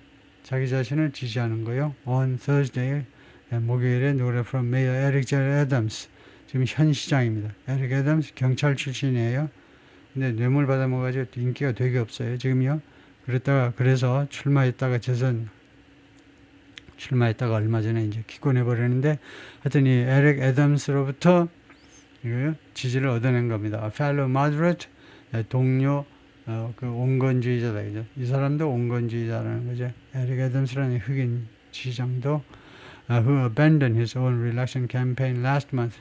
지지하는 거요. On Thursday 목요일에 노래 from Mayor Eric J. Adams 지금 현 시장입니다. 에릭 애덤스 경찰 출신이에요. 근데 뇌물 받아먹어가지고 인기가 되게 없어요. 지금요. 그래서 출마했다가 얼마 전에 이제 기권해버렸는데 하여튼 이 에릭 애덤스로부터 지지를 얻어낸 겁니다. A fellow moderate 동료 그 온건주의자다. 그죠? 이 사람도 온건주의자라는 거죠. 에릭 애덤스라는 흑인 지장도 who abandoned his own re-election campaign last month.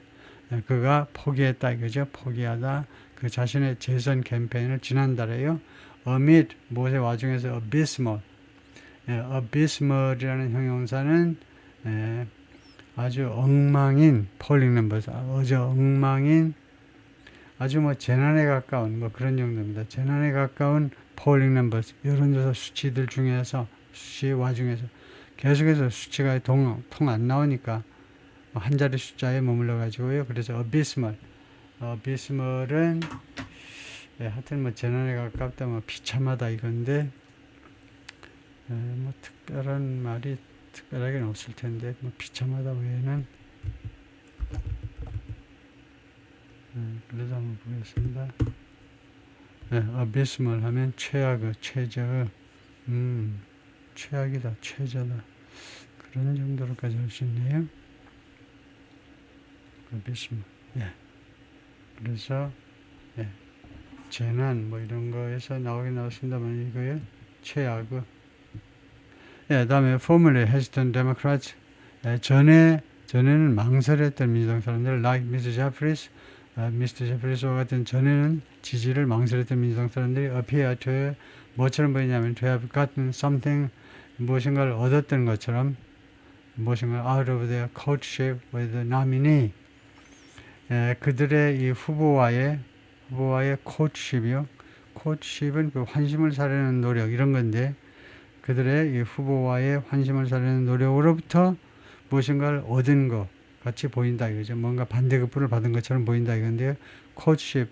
그가 포기했다 이거죠. 포기하다 그 자신의 재선 캠페인을 지난달에요. amid 무엇의 와중에서 abysmal. abysmal이라는 형용사는 아주 엉망인 polling numbers. 아주 엉망인 아주 뭐 재난에 가까운 뭐 그런 정도입니다. 재난에 가까운 polling numbers. 여론조사 수치들 중에서 수치 와중에서 계속해서 수치가 통 안 나오니까 한 자리 숫자에 머물러 가지고요. 그래서 abysmal은 하여튼 뭐 재난에 가깝다, 뭐 비참하다 이건데 뭐 특별한 말이 특별하게는 없을 텐데 뭐 비참하다 외에는 그래서 한번 보겠습니다. abysmal 하면 최악의, 최저의, 최악이다, 최저다 그런 정도로까지 할 수 있네요. abysmal. 그래서 재난 뭐 이런 거에서 나오긴 나왔습니다만 이거에 최악의. 다음에 formerly hesitant Democrats. 전에는 망설였던 민주당 사람들 like Mr. Jeffries, Mr. Jeffries와 같은 전에는 지지를 망설였던 민주당 사람들이 appear to 뭐처럼 보이냐면 to have gotten something 무엇인가를 얻었던 것처럼 무엇인가 out of their courtship with the nominee. 그들의 이 후보와의 courtship이요. courtship은 그 환심을 사려는 노력 이런 건데 그들의 이 후보와의 환심을 사려는 노력으로부터 무엇인가를 얻은 것 같이 보인다 이거죠. 뭔가 반대급부를 받은 것처럼 보인다 이건데요. courtship,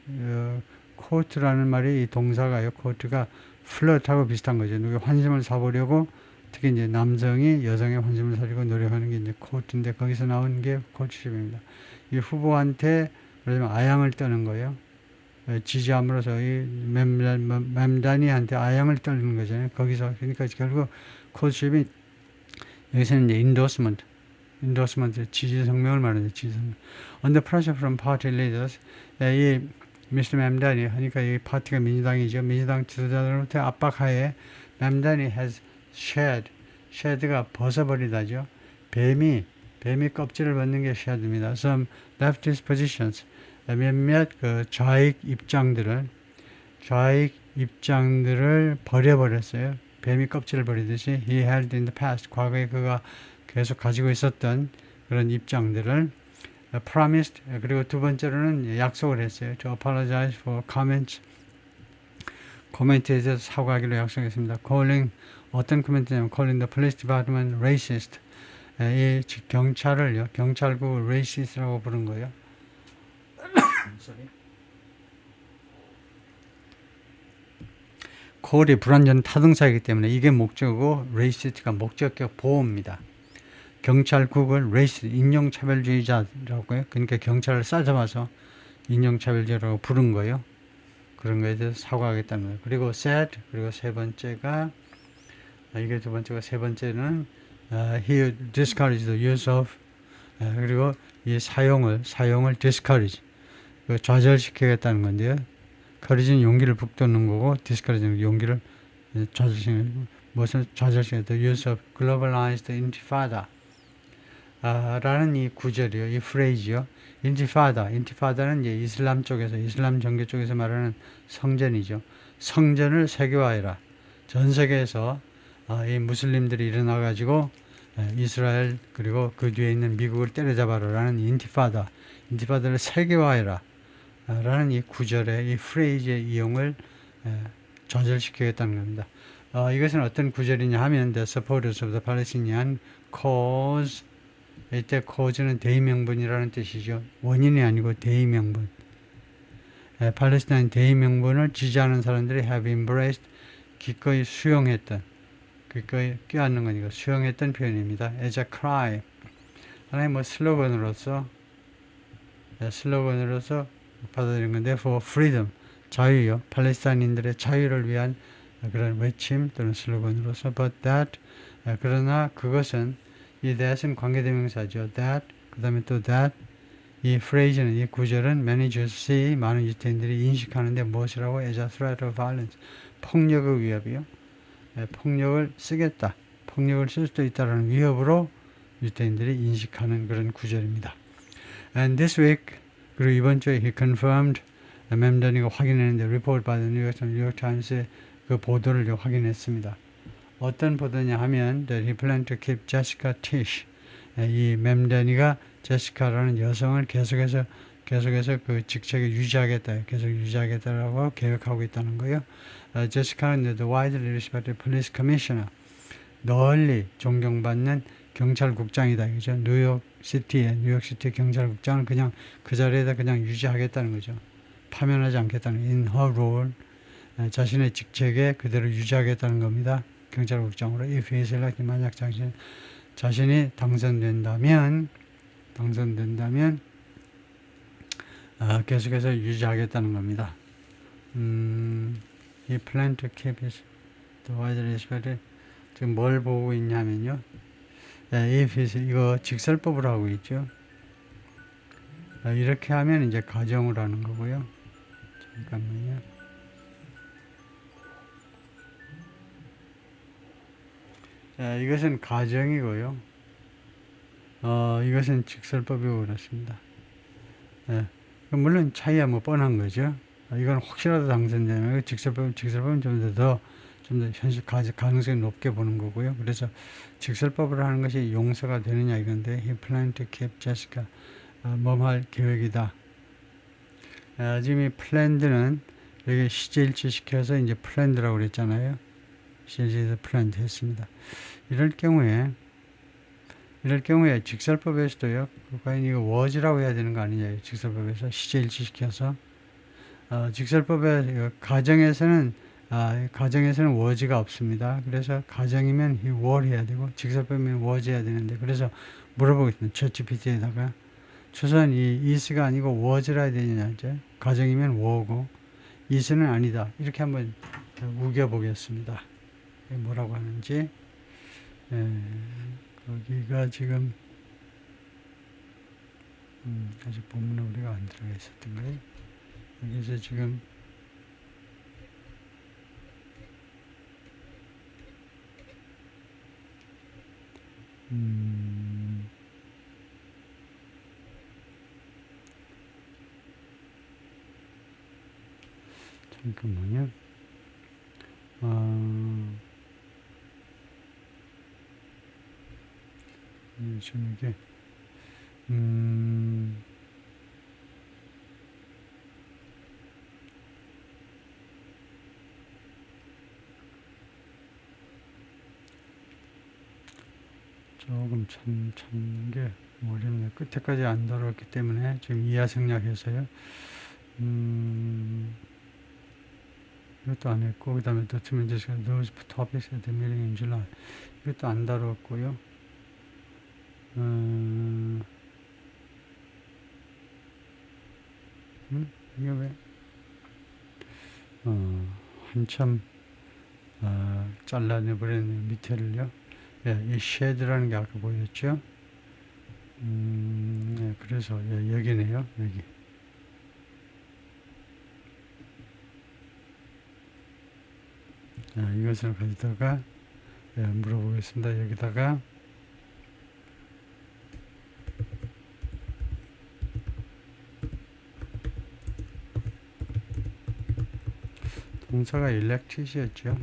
court라는 말이 이 동사가요. court가 flirt하고 비슷한 거죠. 누가 환심을 사보려고 특히 이제 남성이 여성의 환심을 사려고 노력하는 게 이제 court인데 거기서 나온 게 courtship입니다. 이 후보한테 그러면 아양을 떠는 거예요. 지지함으로써 이 맴단이한테 아양을 떠는 거잖아요. 거기서 그러니까 결국 courtship이 여기서는 이제 endorsement 지지 성명을 말하죠. 지지 성명. Under pressure from party leaders, 이 미스터 맴단이 하니까 이 파티가 민주당이죠. 민주당 지도자들로부터 압박하에 맴단이 has shed가 벗어버리다죠. 뱀이 껍질을 벗는 게 shed입니다. Some leftist positions, 몇몇 그 좌익 입장들을 버려버렸어요. 뱀이 껍질을 버리듯이 he held in the past. 과거에 그가 계속 가지고 있었던 그런 입장들을 promised. 그리고 두 번째로는 약속을 했어요. to apologize for comments. 코멘트에 대해서 사과하기로 약속했습니다. calling 어떤 코멘트냐면 calling the police department racist. 이 경찰을요, 경찰국을 racist라고 부른 거예요. call이 불완전 타동사이기 때문에 이게 목적이고 racist가 목적격 보호입니다. 경찰국을 racist, 인종차별주의자라고요. 그러니까 경찰을 싸잡아서 인종차별주의자라고 부른 거예요. 그런 거에 대해서 사과하겠다는 거예요. 그리고 said, 그리고 세 번째가 이게 두 번째가 세 번째는 he discouraged the use of 그리고 이 사용을 discourage 좌절시키겠다는 건데요. courage는 용기를 북돋는 거고 discourage는 용기를 좌절시키는 무엇을 좌절시키는 the use of globalized intifada 라는 이 구절이요, 이 프레이즈요. 인티파다는 이제 이슬람 쪽에서 이슬람 종교 쪽에서 말하는 성전이죠. 성전을 세계화해라. 전 세계에서 이 무슬림들이 일어나 가지고 이스라엘 그리고 그 뒤에 있는 미국을 때려잡아라라는 인티파다를 세계화해라 라는 이 구절의 이 프레이즈의 이용을 좌절시키겠다는 겁니다. 이것은 어떤 구절이냐 하면 the supporters of the Palestinian cause. 이때 cause는 대의명분이라는 뜻이죠. 원인이 아니고 대의명분. 팔레스타인 대의명분을 지지하는 사람들이 have embraced, 기꺼이 수용했던, 기꺼이 껴안는 거니까 수용했던 표현입니다. as a cry. 하나의 뭐 슬로건으로서 받아들인 건데 for freedom, 자유요. 팔레스타인인들의 자유를 위한 그런 외침 또는 슬로건으로서 but that, 그러나 그것은 이 that은 관계대명사죠. that, 그 다음에 또 that, 이 phrase는, 이 구절은 many Jews see, 많은 유대인들이 인식하는데 무엇이라고? as a threat of violence, 폭력의 위협이요. 폭력을 쓰겠다. 폭력을 쓸 수도 있다는 위협으로 유대인들이 인식하는 그런 구절입니다. And this week, 그리고 이번 주에 he confirmed, 맴단이가 확인했는데 report by the New York Times의 그 보도를 확인했습니다. 어떤 보도냐 하면 that he planned to keep Jessica Tish, 이 맴단이가 제시카라는 여성을 계속해서 그 직책에 계속 유지하겠다라고 계획하고 있다는 거예요. 제시카는 the widely respected police commissioner, 널리 존경받는 경찰국장이다. 그죠? 뉴욕시티 경찰국장을 그냥 그 자리에다 그냥 유지하겠다는 거죠. 파면하지 않겠다는, in her role, 자신의 직책에 그대로 유지하겠다는 겁니다. 경찰국장으로. if he is elected, 만약 자신이 당선된다면 계속해서 유지하겠다는 겁니다. He planned to keep his the widely respected. 지금 뭘 보고 있냐면요. if he is, 이거 직설법을 하고 있죠. 이렇게 하면 이제 가정을 하는 거고요. 잠깐만요. 이것은 가정이고요. 이것은 직설법이고 그렇습니다. 물론 차이야 뭐 뻔한 거죠. 이건 혹시라도 당선되면 직설법은 좀 더 현실 가능성이 높게 보는 거고요. 그래서 직설법을 하는 것이 용서가 되느냐 이건데 he planned to keep Jessica, 뭐할 계획이다. 지금 이 planned는 여기 시제일치 시켜서 이제 planned라고 그랬잖아요. 시제일치에서 planned 했습니다. 이럴 경우에 직설법에서도요, 과연 이거 was라고 해야 되는 거 아니냐, 직설법에서 시제일치 시켜서. 직설법의 가정에서는 was가 없습니다. 그래서 가정이면 he were 해야 되고, 직설법이면 was 해야 되는데, 그래서 물어보겠습니다. ChatGPT에다가. 최소한 이 is가 아니고 was라 해야 되느냐, 이제. 가정이면 were고, is는 아니다. 이렇게 한번 우겨보겠습니다. 뭐라고 하는지. 거기가 지금 아직 본문에 우리가 안 들어가 있었던 거예요. 여기서 지금 잠깐만요. 지금 이게 조금 찾는 게 어렵네요. 끝에까지 안 다뤘기 때문에 지금 이하생략해서요. 이것도 안 했고, 그 다음에 document those topics at the meeting in July. 이것도 안 다뤘고요. 이게 왜? 한참 잘라내버렸네, 밑에를요. 이 shad라는 게 아까 보였죠? 그래서 여기네요, 여기. 이것을 가지다가 물어보겠습니다. 여기다가 동사가 elected이었죠.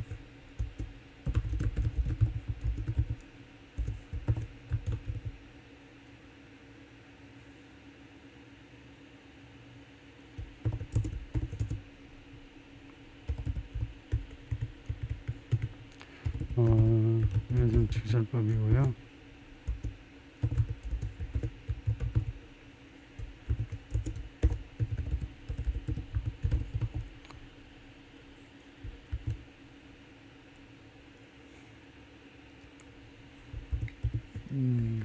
이것은 직설법이고요.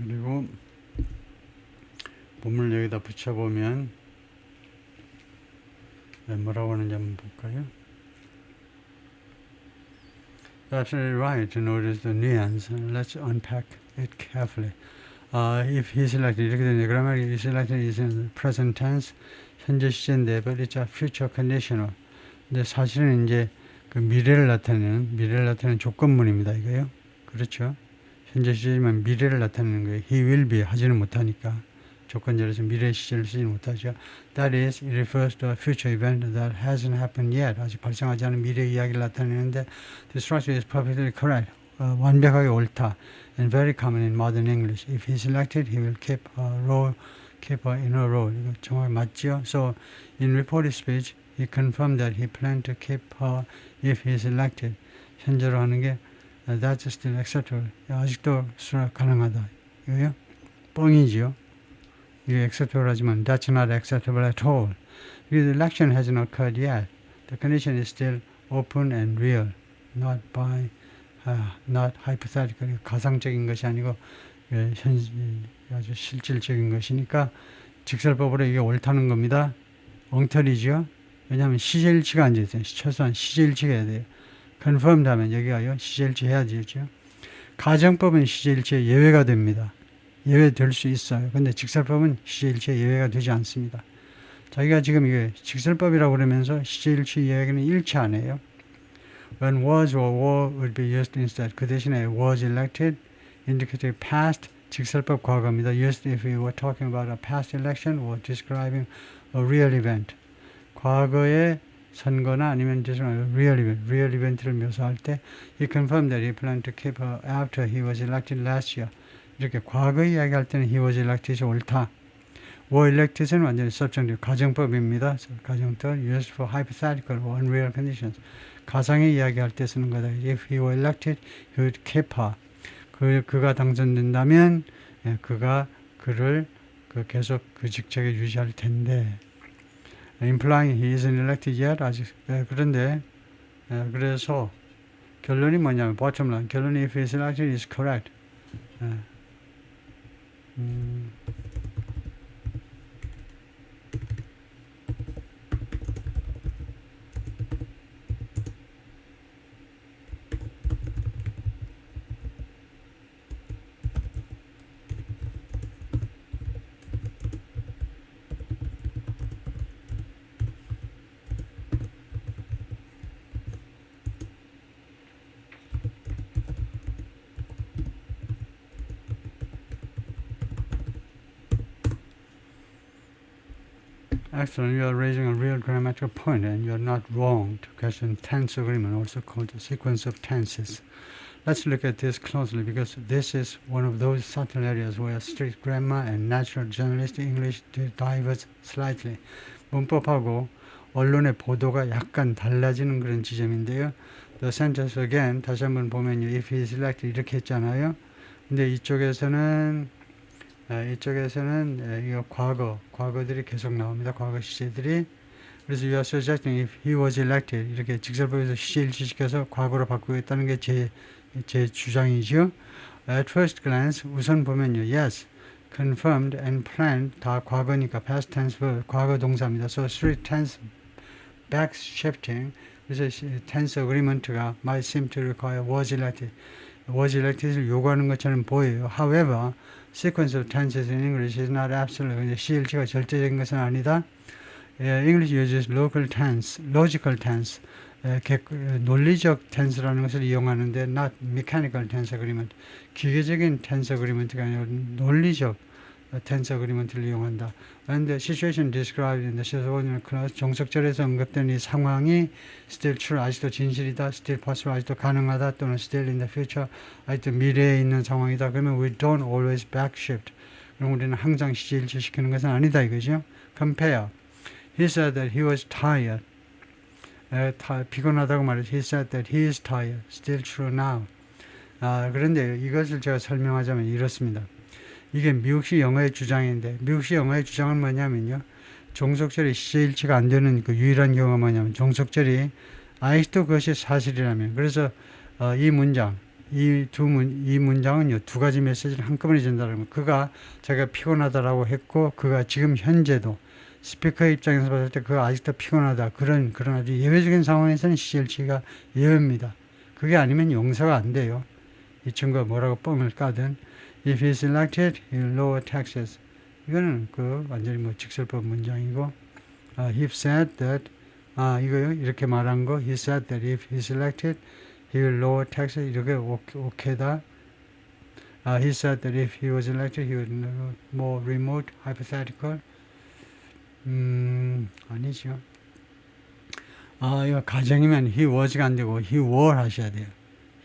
그리고 본문을 여기다 붙여보면 뭐라고 하는지 한번 볼까요? Absolutely right. Notice the nuance. Let's unpack it carefully. If he selected, 이렇게 되네. Grammar he selected is in present tense. 현재 시제인데, but it's a future conditional. 근데 사실은 이제 그 미래를 나타내는 조건문입니다. 이거요. 그렇죠. 현재 시제지만 미래를 나타내는 거예요. He will be 하지는 못하니까. 조건절에서 미래 시제를 쓰지 못하죠. That is, it refers to a future event that hasn't happened yet. 아직 발생하지 않은 미래 이야기를 나타내는데 the structure is perfectly correct. 완벽하게 옳다. And very common in modern English. If he selected, he will keep her in her role. 이거 정말 맞죠? So, in reported speech, he confirmed that he planned to keep her if he selected. 현재로 하는 게 that's still acceptable. 아직도 수락 가능하다. 이거요? 뻥이지요. 이게 acceptable 하지만 that's not acceptable at all. Because the election hasn't occurred yet. The condition is still open and real, not hypothetical. 가상적인 것이 아니고 아주 실질적인 것이니까 직설법으로 이게 옳다는 겁니다. 엉터리죠. 왜냐하면 시제일치가 안 되죠. 최소한 시제일치가 해야 돼요. confirmed 하면 여기가요. 시제일치 해야 되죠. 가정법은 시제일치에 예외가 됩니다. 예외될 수 있어요. 근데 직설법은 시제일치에 예외가 되지 않습니다. 자기가 지금 이게 직설법이라고 그러면서 시제일치 예외는 일치 안 해요. When was or were would be used instead. 그 대신에 was elected, indicative past, 직설법 과거입니다. Used if we were talking about a past election or describing a real event. 과거의 선거나 아니면 real event를 묘사할 때 he confirmed that he planned to keep her after he was elected last year. 이렇게 과거 이야기할 때는 he was elected이 옳다. were elected은 완전히 subjunctive 가정법입니다. 가정법 used for hypothetical or unreal conditions. 가상의 이야기할 때 쓰는 거다. If he were elected, he would keep her. 그가 당선된다면 그가 그를 계속 그 직책에 유지할 텐데. Implying he isn't elected yet. 아직 그런데 그래서 결론이 뭐냐면 bottom line 결론이 if he is elected is correct. Excellent. You are raising a real grammatical point and you are not wrong to question tense agreement, also called the sequence of tenses. let's look at this closely because this is one of those subtle areas where strict grammar and natural journalistic English diverge slightly. 문법하고 언론의 보도가 약간 달라지는 그런 지점인데요. The sentence again 다시 한번 보면요. If he is elected 이렇게 했잖아요. 근데 이쪽에서는 이거 과거들이 계속 나옵니다. 과거 시제들이. 그래서 you are suggesting if he was elected 이렇게 직설법에서 시제 일치시켜서 과거로 바꾸겠다는 게 제 주장이죠. At first glance 우선 보면요. Yes, confirmed and planned 다 과거니까 past tense 과거 동사입니다. So strict tense back shifting 그래서 tense agreement가 might seem to require was elected을 요구하는 것처럼 보여요. However, sequence of tenses in English is not absolute. 시일치가 절대적인 것은 아니다. English uses local tense, logical tense, 논리적 tense라는 것을 이용하는데 not mechanical tense agreement. 기계적인 tense agreement가 아니라 논리적 tense agreement를 이용한다. And the situation described in the subordinate clause 종속절에서 언급된 이 상황이 still true, 아직도 진실이다, still possible, 아직도 가능하다, 또는 still in the future, 아직도 미래에 있는 상황이다. 그러면 we don't always backshift. 그럼 우리는 항상 시제 일치시키는 것은 아니다 이거죠. Compare. He said that he was tired. 피곤하다고 말했죠. He said that he is tired. Still true now. 그런데 이것을 제가 설명하자면 이렇습니다. 이게 미국식 영어의 주장인데 미국식 영어의 주장은 뭐냐면요. 종속절이 시제일치가 안 되는 그 유일한 경우가 뭐냐면 종속절이 아직도 그것이 사실이라면 그래서 이 문장 이 문장은요. 두 가지 메시지를 한꺼번에 전달하면 그가 자기가 피곤하다라고 했고 그가 지금 현재도 스피커의 입장에서 봤을 때 그가 아직도 피곤하다. 그런 아주 예외적인 상황에서는 시제일치가 예외입니다. 그게 아니면 용서가 안 돼요. 이 친구가 뭐라고 뻥을 까든 If he is elected, he will lower taxes. 이거는 완전히 직설법 문장이고 he said that 이거요. 이렇게 말한 거 he said that if he is elected, he will lower taxes. 이렇게 오케이다. He said that if he was elected, he would more remote, hypothetical. 아니죠. 이거 가정이면 he was가 안 되고 he were 하셔야 돼요.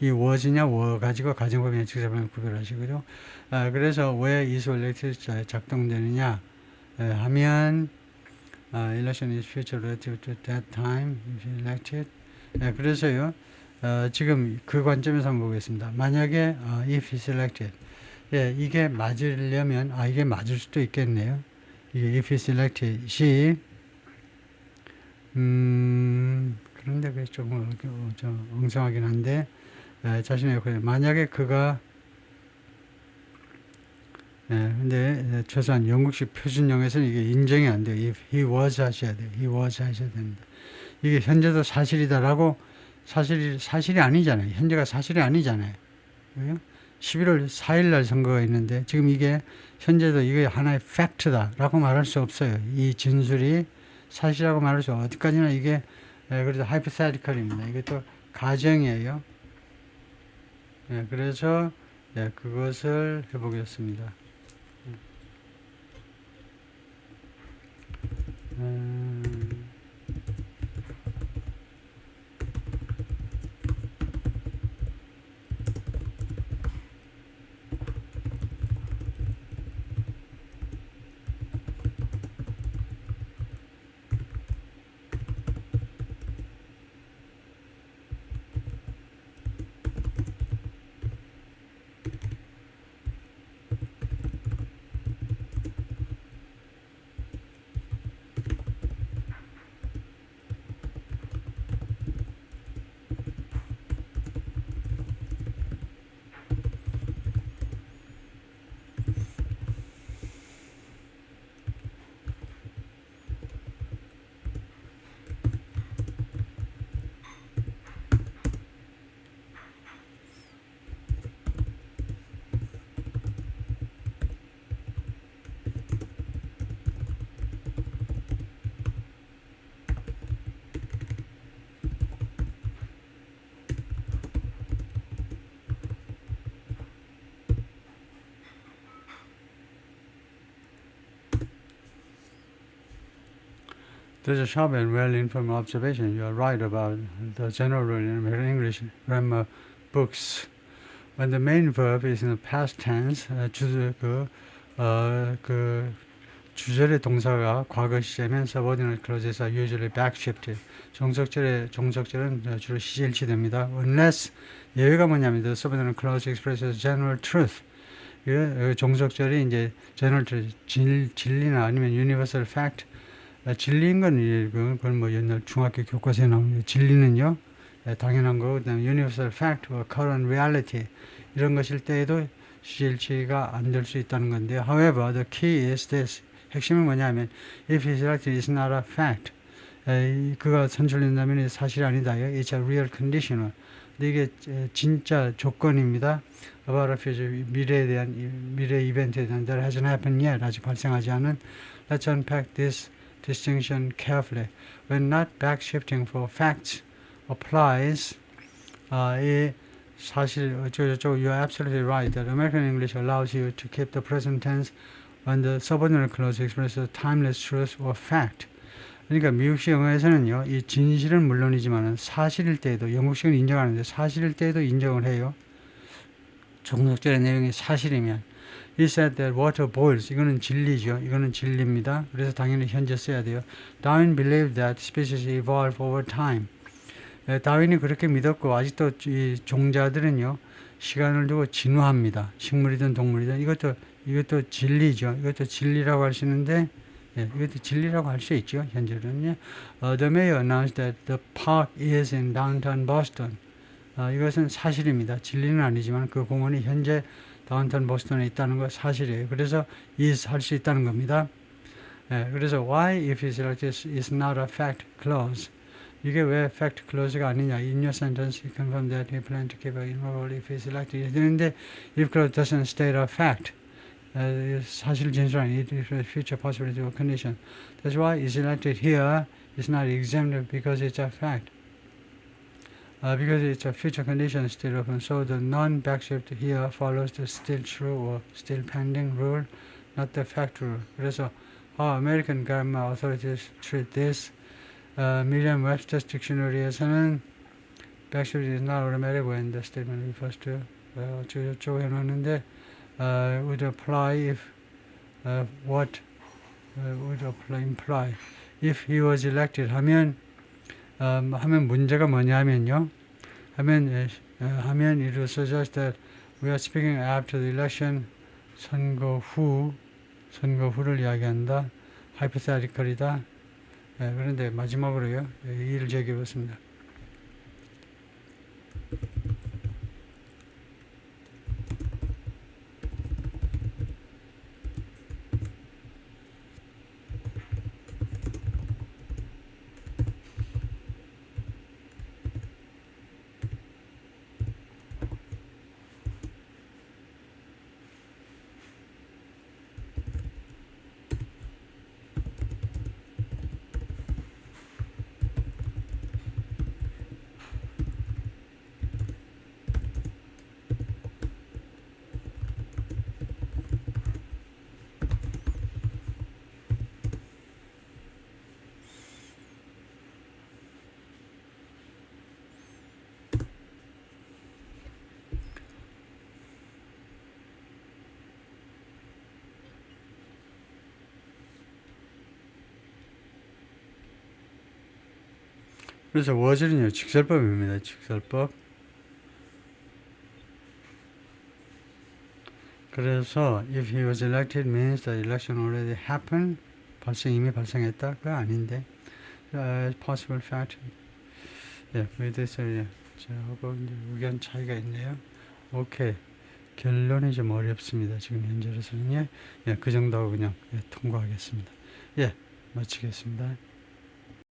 he was냐 were 가지고 가정법이냐 직설법을 구별하시고요. 그래서 왜 is elected 작동되느냐 하면 election is future relative to that time if elected. 그래서요. 지금 그 관점에서 한번 보겠습니다. 만약에 if is elected 이게 맞으려면 이게 맞을 수도 있겠네요. 이게 if is elected이 그런데 그게 조금 엉성하긴 한데 자신의 역할에 만약에 그가 근데 최소한 영국식 표준형에서는 이게 인정이 안 돼요. if he was 하셔야 돼요. he was 하셔야 됩니다. 이게 현재도 사실이다라고 사실이 아니잖아요. 현재가 사실이 아니잖아요. 그래요? 11월 4일 날 선거가 있는데 지금 이게 현재도 이게 하나의 팩트다라고 말할 수 없어요. 이 진술이 사실이라고 말할 수 어디까지나 이게 그래서 hypothetical입니다. 이것도 가정이에요. 그래서 그것을 해보겠습니다. This is a sharp and well-informed observation. You are right about the general rule in American English grammar books. when the main verb is in the past tense, 주절의 동사가 과거 시제면 subordinate clauses are usually backshifted. 종속절은 주로 시제일치됩니다. Unless 예외가 뭐냐면 the subordinate clause expresses general truth. 종속절이 이제 general truth, 진리나 아니면 universal fact. 진리인 건 그건 뭐 옛날 중학교 교과서에 나오는 진리는요. 당연한 거고 그다음에 universal fact, current reality 이런 것일 때에도 시제일치가 안 될 수 있다는 건데요. However, the key is this. 핵심은 뭐냐면 if his activity is not a fact, 그가 선출된다면 사실이 아니다. It's a real conditional. 근데 이게 진짜 조건입니다. About a future, 미래에 대한 미래 이벤트에 대한 that hasn't happened yet. 아직 발생하지 않은. Let's unpack this distinction carefully. When not backshifting for facts applies, 이 사실 you're absolutely right that American English allows you to keep the present tense when the subordinate clause expresses timeless truth or fact. 그러니까 미국식 영어에서는요, 이 진실은 물론이지만 사실일 때에도 영국식은 인정하는데 사실일 때에도 인정을 해요. 종속절의 내용이 사실이면. He said that water boils. 이거는 진리죠. 이거는 진리입니다. 그래서 당연히 현재 써야 돼요. Darwin believed that species evolve over time. 다윈이 그렇게 믿었고 아직도 이 종자들은요 시간을 두고 진화합니다. 식물이든 동물이든 이것도 진리죠. 이것도 진리라고 할 수 있는데 이것도 진리라고 할 수 있죠. 현재는요. The mayor announced that the park is in downtown Boston. 이것은 사실입니다. 진리는 아니지만 그 공원이 현재 다운타운 보스턴에 있다는 거 사실이에요. 그래서 is 할 수 있다는 겁니다. 그래서 why if it's like this is not a fact clause. 이게 왜 fact clause가 아니냐. In your sentence, you confirm that you plan to keep an immovable if it's elected. 되는데 if clause doesn't state a fact. 사실 진술한 it is a future possibility or condition. That's why it's elected here is not exempted because it's a fact. Because it's a future condition still open. So the non-backshift here follows the still true or still pending rule, not the fact rule. 그래서 how American grammar authorities treat this. Merriam-Webster's dictionary에서는 backshift is not automatic when the statement refers to 어쩌고 해놨는데 would apply if what would imply if he was elected 하면 문제가 뭐냐면요 하면 it will suggest that we are speaking after the election 선거 후를 이야기한다 hypothetical이다. 그런데 마지막으로요 이의를 제기해봤습니다. 그래서 was는요 직설법입니다. 직설법. 그래서 if he was elected means the election already happened. 이미 발생했다. 그거 아닌데. possible fact. 그에 대해서 저하고 의견 차이가 있네요. 오케이. 결론이 좀 어렵습니다. 지금 현재로서는 그 정도하고 그냥 통과하겠습니다. 마치겠습니다.